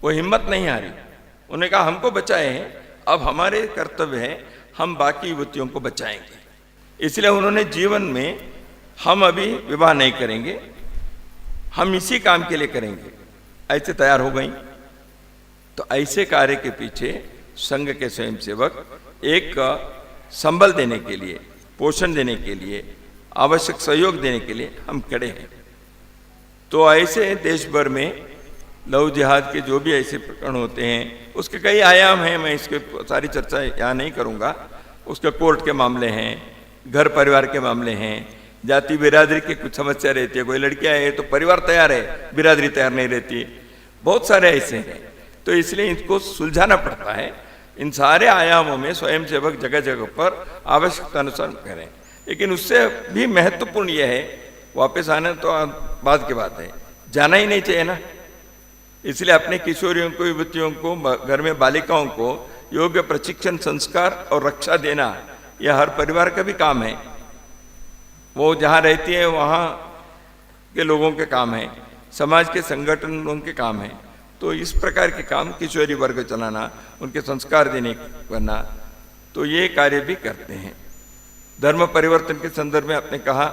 वो हिम्मत नहीं हारी। उन्होंने कहा हमको बचाए हैं, अब हमारे कर्तव्य है हम बाकी युवतियों को बचाएंगे। इसलिए उन्होंने जीवन में हम अभी विवाह नहीं करेंगे, हम इसी काम के लिए करेंगे, ऐसे तैयार हो गई। तो ऐसे कार्य के पीछे संघ के स्वयंसेवक एक संबल देने के लिए, पोषण देने के लिए, आवश्यक सहयोग देने के लिए हम खड़े हैं। तो ऐसे देश भर में लव जिहाद के जो भी ऐसे प्रकरण होते हैं, उसके कई आयाम हैं। मैं इसके सारी चर्चा यहाँ नहीं करूँगा। उसके कोर्ट के मामले हैं, घर परिवार के मामले हैं, जाति बिरादरी की कुछ समस्या रहती है। कोई लड़कियाँ है तो परिवार तैयार है, बिरादरी तैयार नहीं रहती। बहुत सारे ऐसे हैं। तो इसलिए इसको सुलझाना पड़ता है। इन सारे आयामों में स्वयंसेवक जगह जगह पर आवश्यकता अनुसार करें। लेकिन उससे भी महत्वपूर्ण यह है, वापस आना तो बाद की बात है, जाना ही नहीं चाहिए ना। इसलिए अपने किशोरियों को, युवतियों को, घर में बालिकाओं को योग्य प्रशिक्षण, संस्कार और रक्षा देना यह हर परिवार का भी काम है। वो जहाँ रहती है वहाँ के लोगों के काम है, समाज के संगठनों के काम है। तो इस प्रकार के काम किशोरी वर्ग चलाना, उनके संस्कार देने करना, तो ये कार्य भी करते हैं। धर्म परिवर्तन के संदर्भ में आपने कहा,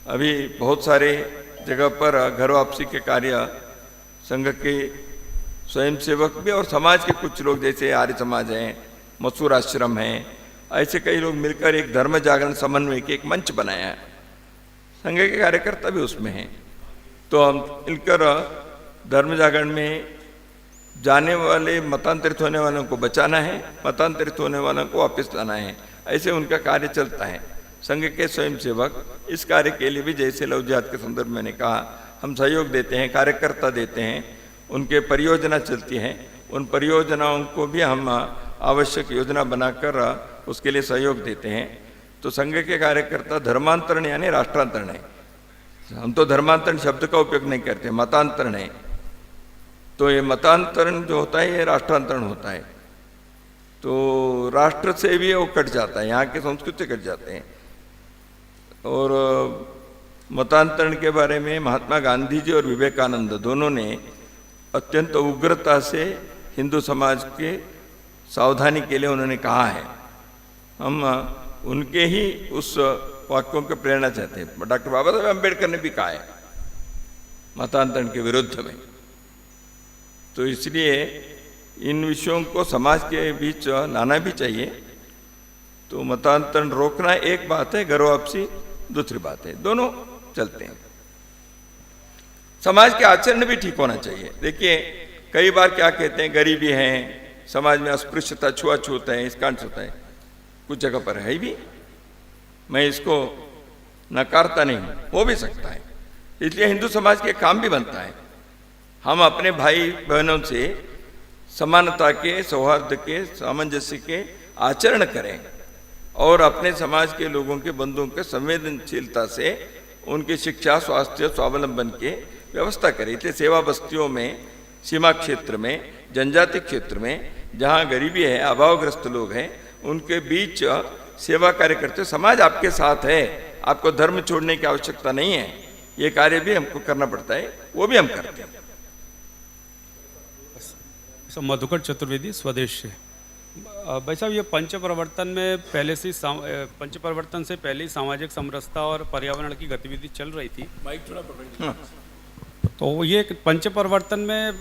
अभी बहुत सारे जगह पर घर वापसी के कार्य संघ के स्वयंसेवक भी और समाज के कुछ लोग, जैसे आर्य समाज हैं, मसूर आश्रम हैं, ऐसे कई लोग मिलकर एक धर्म जागरण समन्वय के एक मंच बनाया है। संघ के कार्यकर्ता भी उसमें हैं। तो हम मिलकर धर्म जागरण में जाने वाले, मतांतरित होने वालों को बचाना है, मतांतरित होने वालों को वापस लाना है। ऐसे उनका कार्य चलता है। संघ के स्वयंसेवक इस कार्य के लिए भी, जैसे लव जिहाद के संदर्भ में मैंने कहा, हम सहयोग देते हैं, कार्यकर्ता देते हैं, उनके परियोजना चलती हैं, उन परियोजनाओं को भी हम आवश्यक योजना बनाकर उसके लिए सहयोग देते हैं। तो संघ के कार्यकर्ता धर्मांतरण यानी राष्ट्रांतरण है। हम तो धर्मांतरण शब्द का उपयोग नहीं करते, मतांतरण है। तो ये मतांतरण जो होता है ये राष्ट्रांतरण होता है। तो राष्ट्र से भी वो कट जाता है, यहाँ के संस्कृति से कट जाते हैं। और मतांतरण के बारे में महात्मा गांधी जी और विवेकानंद दोनों ने अत्यंत उग्रता से हिंदू समाज के सावधानी के लिए उन्होंने कहा है। हम उनके ही उस वाक्यों के प्रेरणा चाहते हैं। डॉक्टर बाबा साहेब अम्बेडकर ने भी कहा है मतांतरण के विरुद्ध में। तो इसलिए इन विषयों को समाज के बीच लाना भी चाहिए। तो मतांतरण रोकना एक बात है, घर वापसी दूसरी बात है, दोनों चलते हैं। समाज के आचरण भी ठीक होना चाहिए। देखिए कई बार क्या कहते हैं, गरीबी है, समाज में अस्पृश्यता, छुआछूत है, इस कांड होता है, कुछ जगह पर है भी, मैं इसको नकारता नहीं, हो भी सकता है। इसलिए हिंदू समाज के काम भी बनता है, हम अपने भाई बहनों से समानता के, सौहार्द के, सामंजस्य के आचरण करें और अपने समाज के लोगों के बंधुओं के संवेदनशीलता से उनकी शिक्षा, स्वास्थ्य, स्वावलंबन के व्यवस्था करें। इसलिए सेवा बस्तियों में, सीमा क्षेत्र में, जनजाति क्षेत्र में जहाँ गरीबी है, अभावग्रस्त लोग हैं, उनके बीच सेवा कार्य करते। समाज आपके साथ है, आपको धर्म छोड़ने की आवश्यकता नहीं है। ये कार्य भी हमको करना पड़ता है, वो भी हम करते हैं। मधुकर चतुर्वेदी स्वदेश से। भाई साहब, ये पंच प्रवर्तन में पहले से पंच प्रवर्तन से पहले ही सामाजिक समरसता और पर्यावरण की गतिविधि चल रही थी। तो ये पंच प्रवर्तन में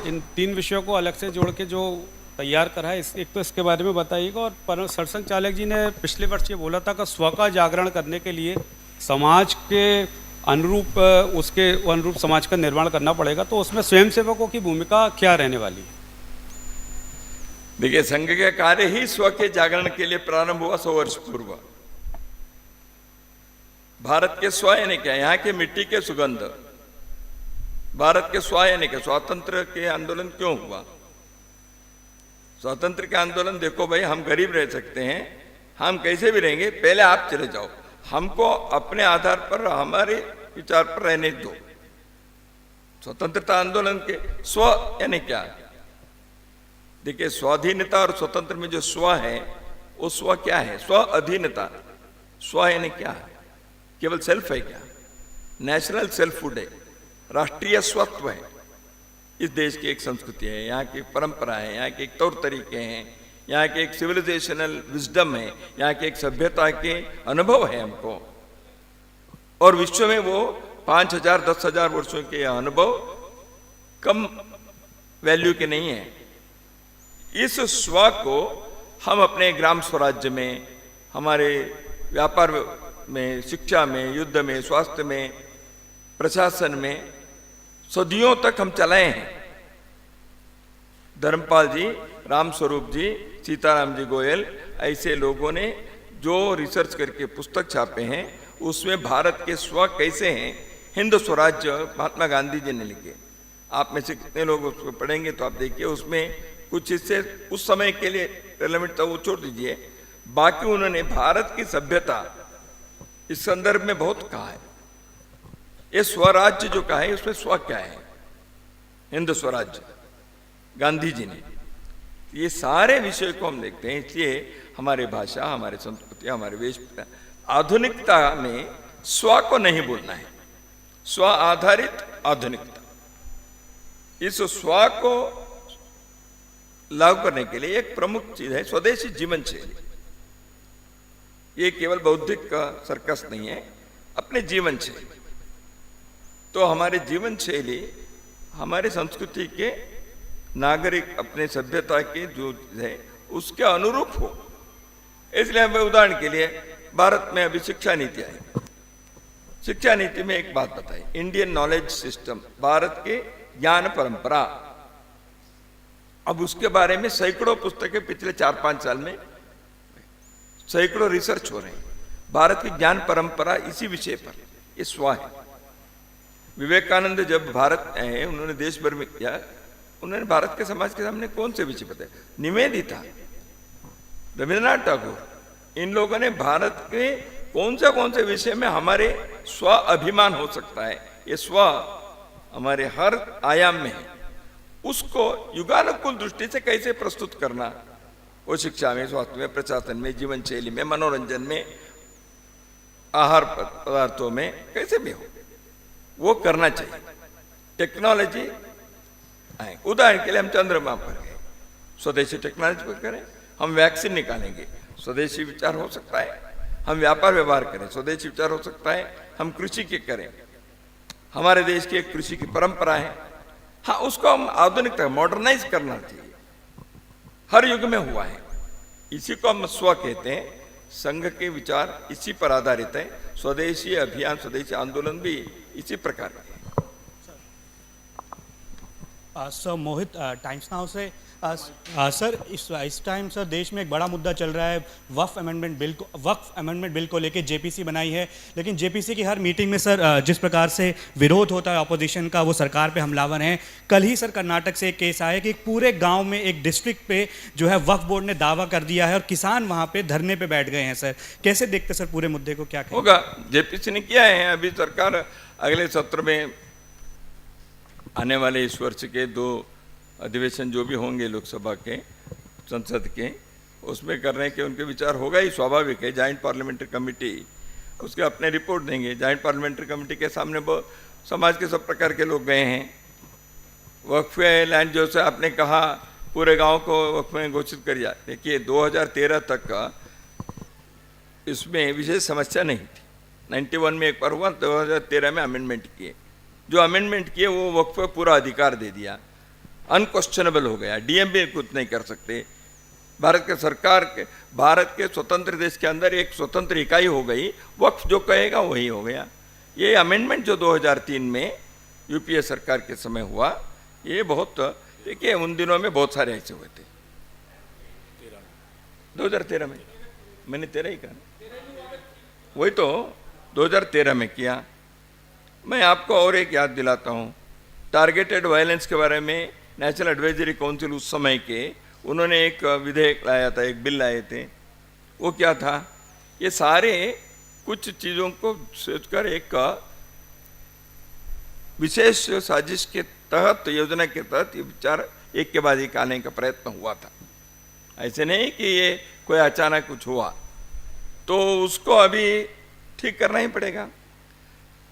इन 3 विषयों को अलग से जोड़ के जो तैयार करा है, एक तो इसके बारे में बताइएगा। और सरसंघ चालक जी ने पिछले वर्ष ये बोला था कि स्व का जागरण करने के लिए समाज के अनुरूप, उसके अनुरूप समाज का निर्माण करना पड़ेगा। तो उसमें स्वयंसेवकों की भूमिका क्या रहने वाली है? देखिए, संघ का कार्य ही स्व के जागरण के लिए प्रारंभ हुआ 100 वर्ष पूर्व। भारत के स्व यानी क्या? यहाँ के मिट्टी के सुगंध। भारत के स्व यानी क्या? स्वातंत्र के आंदोलन क्यों हुआ? स्वातंत्र के आंदोलन, देखो भाई, हम गरीब रह सकते हैं, हम कैसे भी रहेंगे, पहले आप चले जाओ, हमको अपने आधार पर, हमारे विचार पर रहने दो। स्वतंत्रता आंदोलन के स्व यानी क्या? देखिए, स्वाधीनता और स्वतंत्र में जो स्व है, वो स्व क्या है? स्व अधीनता। स्व यानी क्या है? केवल सेल्फ है क्या? नेशनल सेल्फहुड है, राष्ट्रीय स्वत्व है। इस देश की एक संस्कृति है, यहाँ की परंपरा है, यहाँ के एक तौर तरीके हैं, यहाँ के एक सिविलाइजेशनल विजडम है, यहाँ के एक सभ्यता के अनुभव है हमको। और विश्व में वो 5000 10,000 वर्षों के अनुभव कम वैल्यू के नहीं है। इस स्व को हम अपने ग्राम स्वराज्य में, हमारे व्यापार में, शिक्षा में, युद्ध में, स्वास्थ्य में, प्रशासन में सदियों तक हम चलाए हैं। धर्मपाल जी, रामस्वरूप जी, सीताराम जी गोयल, ऐसे लोगों ने जो रिसर्च करके पुस्तक छापे हैं, उसमें भारत के स्व कैसे हैं, हिंद स्वराज्य महात्मा गांधी जी ने लिखे। आप में से कितने लोग उसको पढ़ेंगे तो आप देखिए, उसमें कुछ हिस्से उस समय के लिए रेलेवेंट था, वो छोड़ दीजिए, बाकी उन्होंने भारत की सभ्यता इस संदर्भ में बहुत कहा है। ये स्वराज्य जो कहा है, उसमें स्व क्या है? हिंद स्वराज्य, गांधी जी ने। ये सारे विषय को हम देखते हैं। इसलिए हमारे भाषा, हमारे संस्कृति, हमारे वेश, आधुनिकता में स्व को नहीं बोलना है, स्व आधारित आधुनिकता। इस स्व को लागू करने के लिए एक प्रमुख चीज है स्वदेशी जीवन शैली। ये केवल बौद्धिक सर्कस नहीं है, अपने जीवन शैली। तो हमारे जीवन शैली हमारे संस्कृति के, नागरिक अपने सभ्यता के जो है उसके अनुरूप हो। इसलिए हमें उदाहरण के लिए भारत में अभी शिक्षा नीति आई। शिक्षा नीति में एक बात बताई, इंडियन नॉलेज सिस्टम, भारत के ज्ञान परंपरा। अब उसके बारे में सैकड़ों पुस्तकें पिछले 4-5 साल में, सैकड़ों रिसर्च हो रहे हैं। भारत की ज्ञान परंपरा इसी विषय पर, ये स्व है। विवेकानंद जब भारत आए, उन्होंने देश भर में किया, उन्होंने भारत के समाज के सामने कौन से विषय बताए? निवेदिता, रविन्द्रनाथ टैगोर, इन लोगों ने भारत के कौन से विषय में हमारे स्व अभिमान हो सकता है, ये स्व हमारे हर आयाम में है, उसको युगानुकूल दृष्टि से कैसे प्रस्तुत करना, वो शिक्षा में, स्वास्थ्य में, प्रशासन में, जीवन शैली में, मनोरंजन में, आहार पदार्थों में कैसे भी हो, वो करना चाहिए। टेक्नोलॉजी आए, उदाहरण के लिए हम चंद्रमा पर गए, स्वदेशी टेक्नोलॉजी पर करें। हम वैक्सीन निकालेंगे, स्वदेशी विचार हो सकता है। हम व्यापार व्यवहार करें, स्वदेशी विचार हो सकता है। हम कृषि के करें, हमारे देश की एक कृषि की परंपरा है, हाँ उसको हम आधुनिकता मॉडर्नाइज करना चाहिए। हर युग में हुआ है, इसी को हम स्व कहते हैं। संघ के विचार इसी पर आधारित है। स्वदेशी अभियान, स्वदेशी आंदोलन भी इसी प्रकार के हैं। सर मोहित, टाइम्स नाउ से सर इस टाइम सर देश में एक बड़ा मुद्दा चल रहा है वक्फ अमेंडमेंट बिल को लेके जेपीसी बनाई है, लेकिन जेपीसी की हर मीटिंग में सर जिस प्रकार से विरोध होता है अपोजिशन का, वो सरकार पे हमलावर हैं। कल ही सर कर्नाटक से एक केस आया कि एक पूरे गांव में एक डिस्ट्रिक्ट पे जो है वक्फ बोर्ड ने दावा कर दिया है और किसान वहां पे धरने पे बैठ गए हैं। सर कैसे देखते सर पूरे मुद्दे को, क्या होगा? जेपीसी ने किया है। अभी सरकार अगले सत्र में आने वाले इस वर्ष के 2 अधिवेशन जो भी होंगे लोकसभा के, संसद के, उसमें करने के उनके विचार होगा ही, स्वाभाविक है। जॉइंट पार्लियामेंट्री कमेटी उसके अपने रिपोर्ट देंगे। जॉइंट पार्लियामेंट्री कमेटी के सामने वो समाज के सब प्रकार के लोग गए हैं। वक्फ लैंड जो से आपने कहा पूरे गांव को वक्फ में घोषित कर दिया। देखिए 2013 तक का इसमें विशेष समस्या नहीं थी। 91 में एक बार हुआ, 2013 में अमेंडमेंट किए। जो अमेंडमेंट किए वो वक्फ पे पूरा अधिकार दे दिया, अनक्वेश्चनेबल हो गया। डीएम भी कुछ नहीं कर सकते। भारत के सरकार के, भारत के स्वतंत्र देश के अंदर एक स्वतंत्र इकाई हो गई, वक्फ जो कहेगा वही हो गया। ये अमेंडमेंट जो 2003 में यूपीए सरकार के समय हुआ, ये बहुत, देखिए उन दिनों में बहुत सारे ऐसे हुए थे। 2013 में मैंने 13 ही कहा, वही तो 2013 में किया। मैं आपको और एक याद दिलाता हूँ, टारगेटेड वायलेंस के बारे में नेशनल एडवाइजरी काउंसिल उस समय के, उन्होंने एक विधेयक लाया था, एक बिल लाए थे। वो क्या था? ये सारे कुछ चीज़ों को सोचकर एक विशेष साजिश के तहत, योजना के तहत ये विचार एक के बाद एक आने का प्रयत्न हुआ था। ऐसे नहीं कि ये कोई अचानक कुछ हुआ, तो उसको अभी ठीक करना ही पड़ेगा।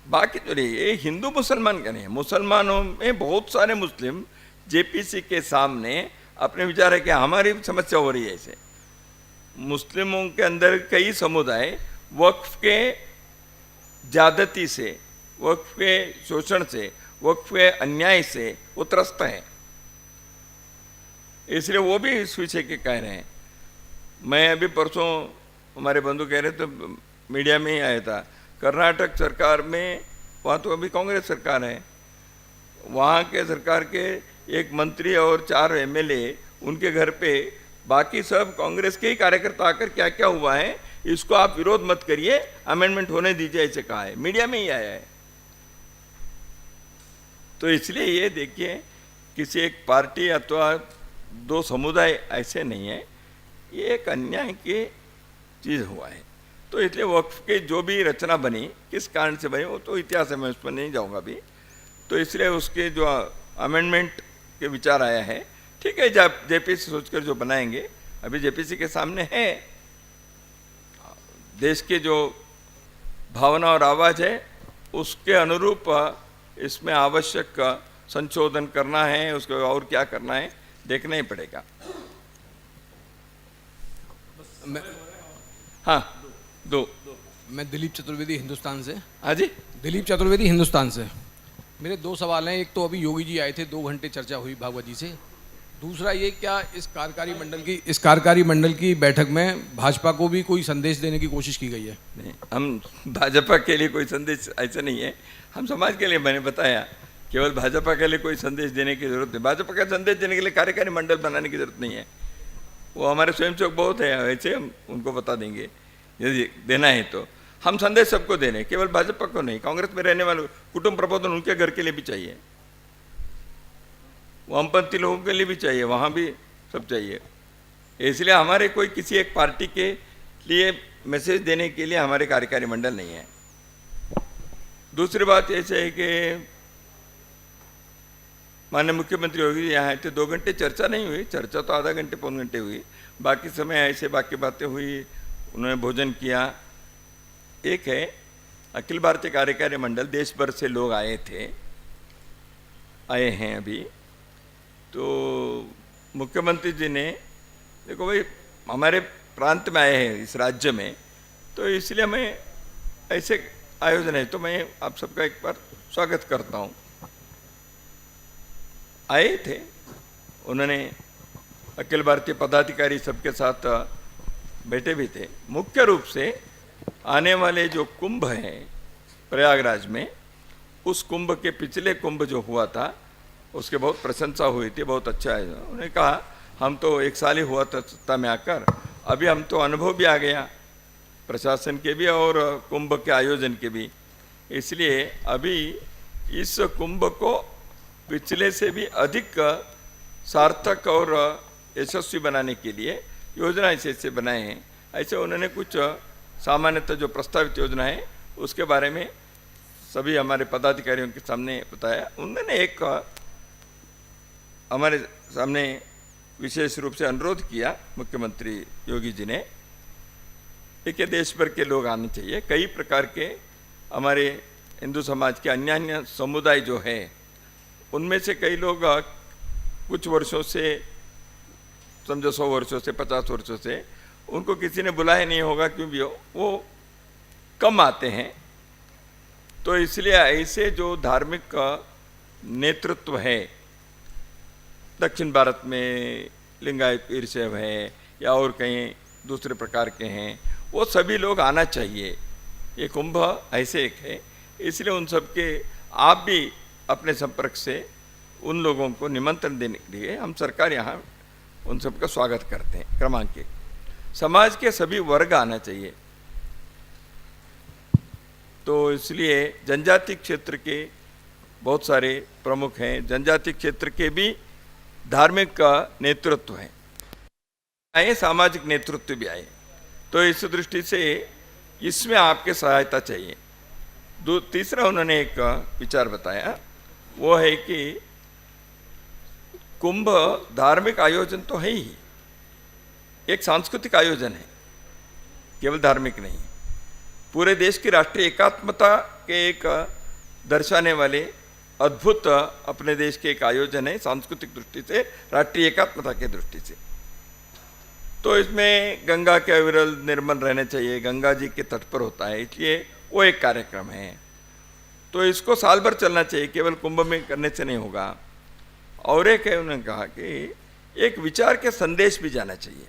बाकी तो नहीं, ये हिंदू मुसलमान का नहीं है। मुसलमानों में बहुत सारे मुस्लिम जेपीसी के सामने अपने विचार है कि हमारी समस्या हो रही है। ऐसे मुस्लिमों के अंदर कई समुदाय वक्फ के ज्यादती से, वक्फ के शोषण से, वक्फ के अन्याय से वो त्रस्त हैं, इसलिए वो भी इस विषय के कह रहे हैं। मैं अभी परसों, हमारे बंधु कह रहे तो मीडिया में ही आया था, कर्नाटक सरकार में, वहाँ तो अभी कांग्रेस सरकार है, वहाँ के सरकार के एक मंत्री और 4 एमएलए, उनके घर पे बाकी सब कांग्रेस के ही कार्यकर्ता आकर क्या क्या हुआ है, इसको आप विरोध मत करिए, अमेंडमेंट होने दीजिए, ऐसे कहा है। मीडिया में ही आया है। तो इसलिए ये देखिए, किसी एक पार्टी अथवा 2 समुदाय ऐसे नहीं है, ये एक अन्याय की चीज़ हुआ है। तो इसलिए वक्फ के जो भी रचना बनी, किस कारण से बनी, वो तो इतिहास है, मैं उस पर नहीं जाऊँगा अभी। तो इसलिए उसके जो अमेंडमेंट के विचार आया है, ठीक है, जब जेपीसी सोचकर जो बनाएंगे, अभी जेपीसी के सामने है, देश के जो भावना और आवाज़ है उसके अनुरूप इसमें आवश्यक संशोधन करना है, उसको और क्या करना है देखना ही पड़ेगा। हाँ, 2। मैं दिलीप चतुर्वेदी हिंदुस्तान से। हाँ जी, दिलीप चतुर्वेदी हिंदुस्तान से। मेरे 2 सवाल हैं। एक तो अभी योगी जी आए थे, 2 घंटे चर्चा हुई भागवत जी से। दूसरा ये, क्या इस कार्यकारी मंडल की बैठक में भाजपा को भी कोई संदेश देने की कोशिश की गई है? नहीं, हम भाजपा के लिए कोई संदेश ऐसा नहीं है, हम समाज के लिए, मैंने बताया, केवल भाजपा के लिए कोई संदेश देने की जरूरत नहीं। भाजपा का संदेश देने के लिए कार्यकारी मंडल बनाने की जरूरत नहीं है। वो हमारे स्वयंसेवक बहुत है, ऐसे हम उनको बता देंगे यदि देना है तो। हम संदेश सबको दे रहे हैं, केवल भाजपा को नहीं। कांग्रेस में रहने वाले कुटुंब प्रबोधन उनके घर के लिए भी चाहिए, वामपंथी लोगों के लिए भी चाहिए, वहाँ भी सब चाहिए। इसलिए हमारे कोई किसी एक पार्टी के लिए मैसेज देने के लिए हमारे कार्यकारी मंडल नहीं है। दूसरी बात ऐसे है कि माननीय मुख्यमंत्री योगी जी यहाँ थे, 2 घंटे चर्चा नहीं हुई, चर्चा तो आधा घंटे पौन घंटे हुई, बाकी समय ऐसे बाकी बातें हुई, उन्होंने भोजन किया, एक है अखिल भारतीय कार्यकारी मंडल, देश भर से लोग आए हैं अभी। तो मुख्यमंत्री जी ने देखो भाई हमारे प्रांत में आए हैं, इस राज्य में, तो इसलिए हमें ऐसे आयोजन है, तो मैं आप सबका एक बार स्वागत करता हूँ। आए थे उन्होंने, अखिल भारतीय पदाधिकारी सबके साथ बैठे भी थे। मुख्य रूप से आने वाले जो कुंभ हैं प्रयागराज में, उस कुंभ के पिछले कुंभ जो हुआ था उसके बहुत प्रशंसा हुई थी, बहुत अच्छा है। उन्होंने कहा हम तो 1 साल ही हुआ था सत्ता में आकर, अभी हम तो अनुभव भी आ गया प्रशासन के भी और कुंभ के आयोजन के भी, इसलिए अभी इस कुंभ को पिछले से भी अधिक सार्थक और यशस्वी बनाने के लिए योजना ऐसे बनाए हैं। ऐसे उन्होंने कुछ सामान्यतः जो प्रस्तावित योजना है उसके बारे में सभी हमारे पदाधिकारियों के सामने बताया। उन्होंने एक हमारे सामने विशेष रूप से अनुरोध किया मुख्यमंत्री योगी जी ने, देखिए देश भर के लोग आने चाहिए। कई प्रकार के हमारे हिंदू समाज के अन्य समुदाय जो है उनमें से कई लोग कुछ वर्षों से, समझो 100 वर्षों से, 50 वर्षों से उनको किसी ने बुलाया नहीं होगा, क्योंकि वो कम आते हैं। तो इसलिए ऐसे जो धार्मिक नेतृत्व है, दक्षिण भारत में लिंगायत वीरशैव है या और कहीं दूसरे प्रकार के हैं, वो सभी लोग आना चाहिए। ये कुंभ ऐसे एक है, इसलिए उन सब के आप भी अपने संपर्क से उन लोगों को निमंत्रण देने के लिए हम सरकार यहाँ उन सबका स्वागत करते हैं। क्रमांक 1, समाज के सभी वर्ग आना चाहिए। तो इसलिए जनजाति क्षेत्र के बहुत सारे प्रमुख हैं, जनजाति क्षेत्र के भी धार्मिक नेतृत्व हैं, आए सामाजिक नेतृत्व भी आए। तो इस दृष्टि से इसमें आपके सहायता चाहिए। तीसरा उन्होंने एक विचार बताया, वो है कि कुंभ धार्मिक आयोजन तो है ही, एक सांस्कृतिक आयोजन है, केवल धार्मिक नहीं। पूरे देश की राष्ट्रीय एकात्मता के एक दर्शाने वाले अद्भुत अपने देश के एक आयोजन है, सांस्कृतिक दृष्टि से, राष्ट्रीय एकात्मता की दृष्टि से। तो इसमें गंगा के अविरल निर्मल रहने चाहिए, गंगा जी के तट पर होता है, इसलिए वो एक कार्यक्रम है। तो इसको साल भर चलना चाहिए, केवल कुंभ में करने से नहीं होगा। और एक है, उन्होंने कहा कि एक विचार के संदेश भी जाना चाहिए।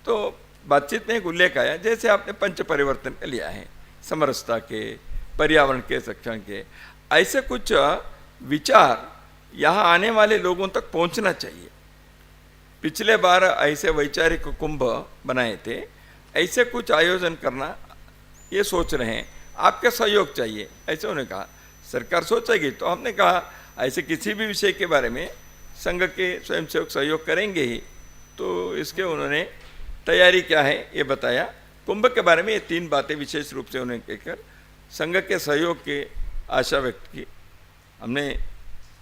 तो बातचीत में एक उल्लेख आया, जैसे आपने पंच परिवर्तन के लिया है, समरसता के, पर्यावरण के, संरक्षण के, ऐसे कुछ विचार यहाँ आने वाले लोगों तक पहुँचना चाहिए। पिछले बार ऐसे वैचारिक कुंभ बनाए थे, ऐसे कुछ आयोजन करना ये सोच रहे हैं, आपका सहयोग चाहिए, ऐसे उन्होंने कहा। सरकार सोचेगी, तो हमने कहा ऐसे किसी भी विषय के बारे में संघ के स्वयंसेवक सहयोग करेंगे ही। तो इसके उन्होंने तैयारी क्या है ये बताया। कुंभ के बारे में ये 3 बातें विशेष रूप से उन्होंने कहकर संघ के सहयोग की आशा व्यक्त की। हमने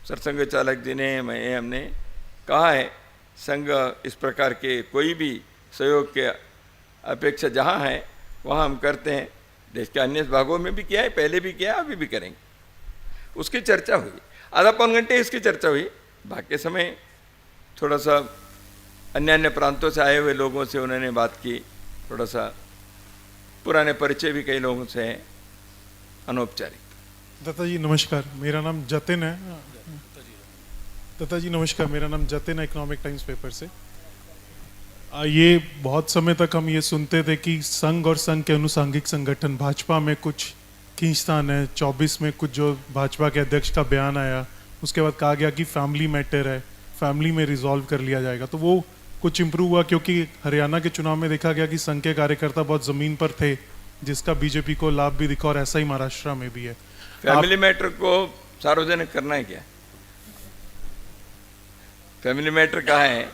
सरसंघ चालक जी ने, हमने कहा है संघ इस प्रकार के कोई भी सहयोग के अपेक्षा जहाँ है वहाँ हम करते हैं। देश के अन्य भागों में भी किया है, पहले भी किया, अभी भी करेंगे। उसकी चर्चा हुई, आधा पौन घंटे इसकी चर्चा हुई। बाकी समय थोड़ा सा अन्य प्रांतों से आए हुए लोगों से उन्होंने बात की, थोड़ा सा पुराने परिचय भी कई लोगों से हैं, अनौपचारिक। दत्ता जी नमस्कार, मेरा नाम जतिन है। दत्ता जी नमस्कार, मेरा नाम जतिन है, इकोनॉमिक टाइम्स पेपर से। ये बहुत समय तक हम ये सुनते थे कि संघ और संघ के अनुसांगिक संगठन, भाजपा में कुछ खींचतान है। 24 में कुछ जो भाजपा के अध्यक्ष का बयान आया, उसके बाद कहा गया कि फैमिली मैटर है, फैमिली में रिजॉल्व कर लिया जाएगा। तो वो कुछ इम्प्रूव हुआ, क्योंकि हरियाणा के चुनाव में देखा गया कि संघ के कार्यकर्ता बहुत ज़मीन पर थे, जिसका बीजेपी को लाभ भी दिखा, और ऐसा ही महाराष्ट्र में भी है। फैमिली मैटर को सार्वजनिक करना है क्या? फैमिली मैटर कहाँ है?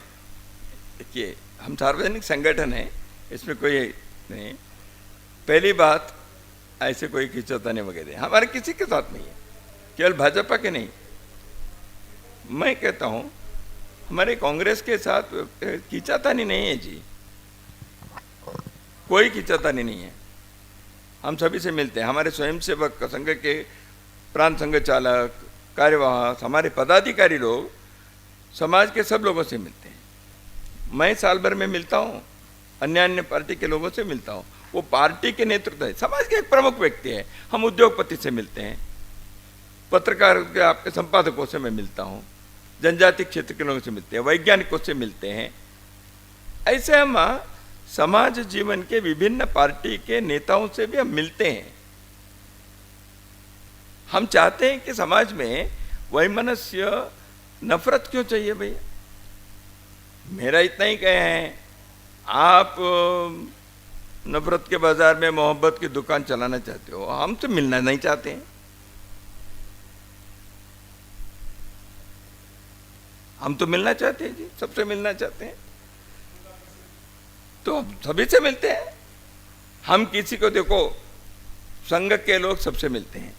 देखिए, हम सार्वजनिक संगठन है, इसमें कोई नहीं। पहली बात, ऐसे कोई खींचातानी वगैरह हमारे किसी के साथ नहीं है, केवल भाजपा के नहीं। मैं कहता हूँ हमारे कांग्रेस के साथ खींचातानी नहीं है जी। कोई खींचातानी नहीं है। हम सभी से मिलते हैं। हमारे स्वयंसेवक संघ के प्रांत संघ चालक, कार्यवाह, हमारे पदाधिकारी लोग समाज के सब लोगों से मिलते हैं। मैं साल भर में मिलता हूँ, अन्य पार्टी के लोगों से मिलता हूँ। वो पार्टी के नेतृत्व है, समाज के एक प्रमुख व्यक्ति है। हम उद्योगपति से मिलते हैं, पत्रकार के आपके संपादकों से मैं मिलता हूँ, जनजाति क्षेत्र के लोगों से मिलते हैं, वैज्ञानिकों से मिलते हैं। ऐसे हम समाज जीवन के विभिन्न पार्टी के नेताओं से भी हम मिलते हैं। हम चाहते हैं कि समाज में वैमनस्य, नफरत क्यों चाहिए भैया? मेरा इतना ही कहे हैं, आप नफरत के बाजार में मोहब्बत की दुकान चलाना चाहते हो, हम तो मिलना नहीं चाहते हैं। हम तो मिलना चाहते हैं जी, सबसे मिलना चाहते हैं, तो सभी से मिलते हैं। हम किसी को देखो, संघ के लोग सबसे मिलते हैं।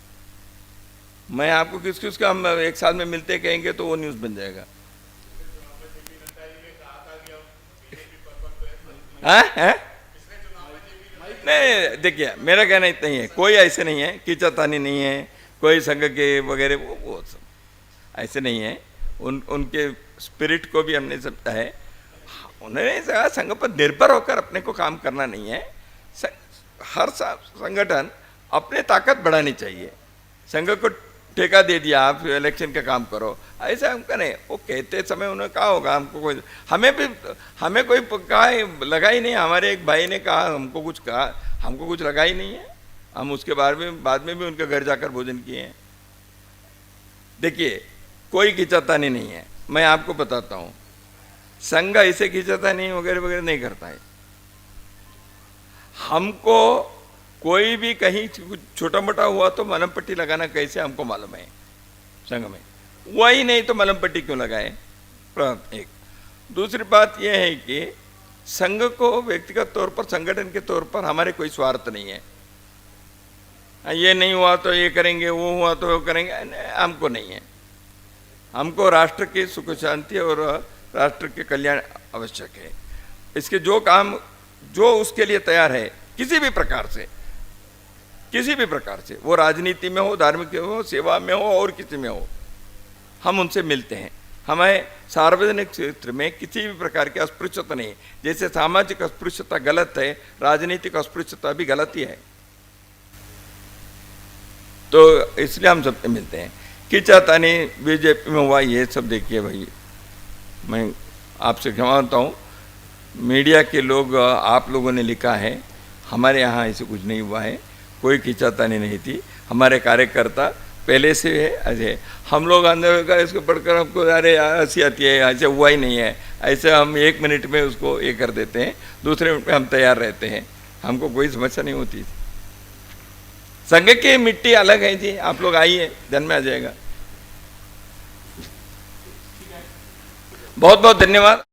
मैं आपको किसका हम एक साल में मिलते कहेंगे तो वो न्यूज़ बन जाएगा। हाँ? नहीं, देखिए मेरा कहना इतना ही है, कोई ऐसे नहीं है, खींचातानी नहीं है, कोई संघ के वगैरह वो सब ऐसे नहीं है। उनके स्पिरिट को भी हमने समझा है। उन्होंने कहा संघ पर निर्भर होकर अपने को काम करना नहीं है। हर संगठन अपने ताकत बढ़ानी चाहिए। संघ को ठेका दे दिया, आप इलेक्शन का काम करो, ऐसा हम करें। वो कहते समय उन्होंने कहा होगा हमको, कोई हमें कोई कहा लगा ही नहीं। हमारे एक भाई ने कहा, हमको कुछ कहा, हमको कुछ लगा ही नहीं है। हम उसके बाद में भी उनके घर जाकर भोजन किए हैं। देखिए कोई खींचातानी नहीं है। मैं आपको बताता हूँ, संघ ऐसे खींचातानी वगैरह वगैरह नहीं करता है। हमको कोई भी कहीं छोटा मोटा हुआ तो मलम पट्टी लगाना कैसे हमको मालूम है संघ में, वही नहीं तो मलम पट्टी क्यों लगाए? एक दूसरी बात यह है कि संघ को व्यक्तिगत तौर पर, संगठन के तौर पर हमारे कोई स्वार्थ नहीं है। ये नहीं हुआ तो ये करेंगे, वो हुआ तो वो करेंगे, हमको नहीं है। हमको राष्ट्र की सुख शांति और राष्ट्र के कल्याण आवश्यक है। इसके जो काम जो उसके लिए तैयार है, किसी भी प्रकार से, वो राजनीति में हो, धार्मिक में हो, सेवा में हो और किसी में हो, हम उनसे मिलते हैं। हमें सार्वजनिक क्षेत्र में किसी भी प्रकार की अस्पृश्यता नहीं। जैसे सामाजिक अस्पृश्यता गलत है, राजनीतिक अस्पृश्यता भी गलत ही है। तो इसलिए हम सबसे मिलते हैं। खींचातानी बीजेपी में हुआ ये सब देखिए भाई, मैं आपसे क्षमा मांगता हूँ। मीडिया के लोग, आप लोगों ने लिखा है, हमारे यहाँ ऐसे कुछ नहीं हुआ है, कोई खींचातानी नहीं थी। हमारे कार्यकर्ता पहले से है अजय, हम लोग अंदर का इसको पढ़कर हमको अरे हंसी आती है, ऐसे हुआ ही नहीं है, ऐसे हम 1 मिनट में उसको ये कर देते हैं, दूसरे मिनट में हम तैयार रहते हैं। हमको कोई समस्या नहीं होती। संघ की मिट्टी अलग है जी, आप लोग आइए, ध्यान में आ जाएगा। बहुत बहुत धन्यवाद।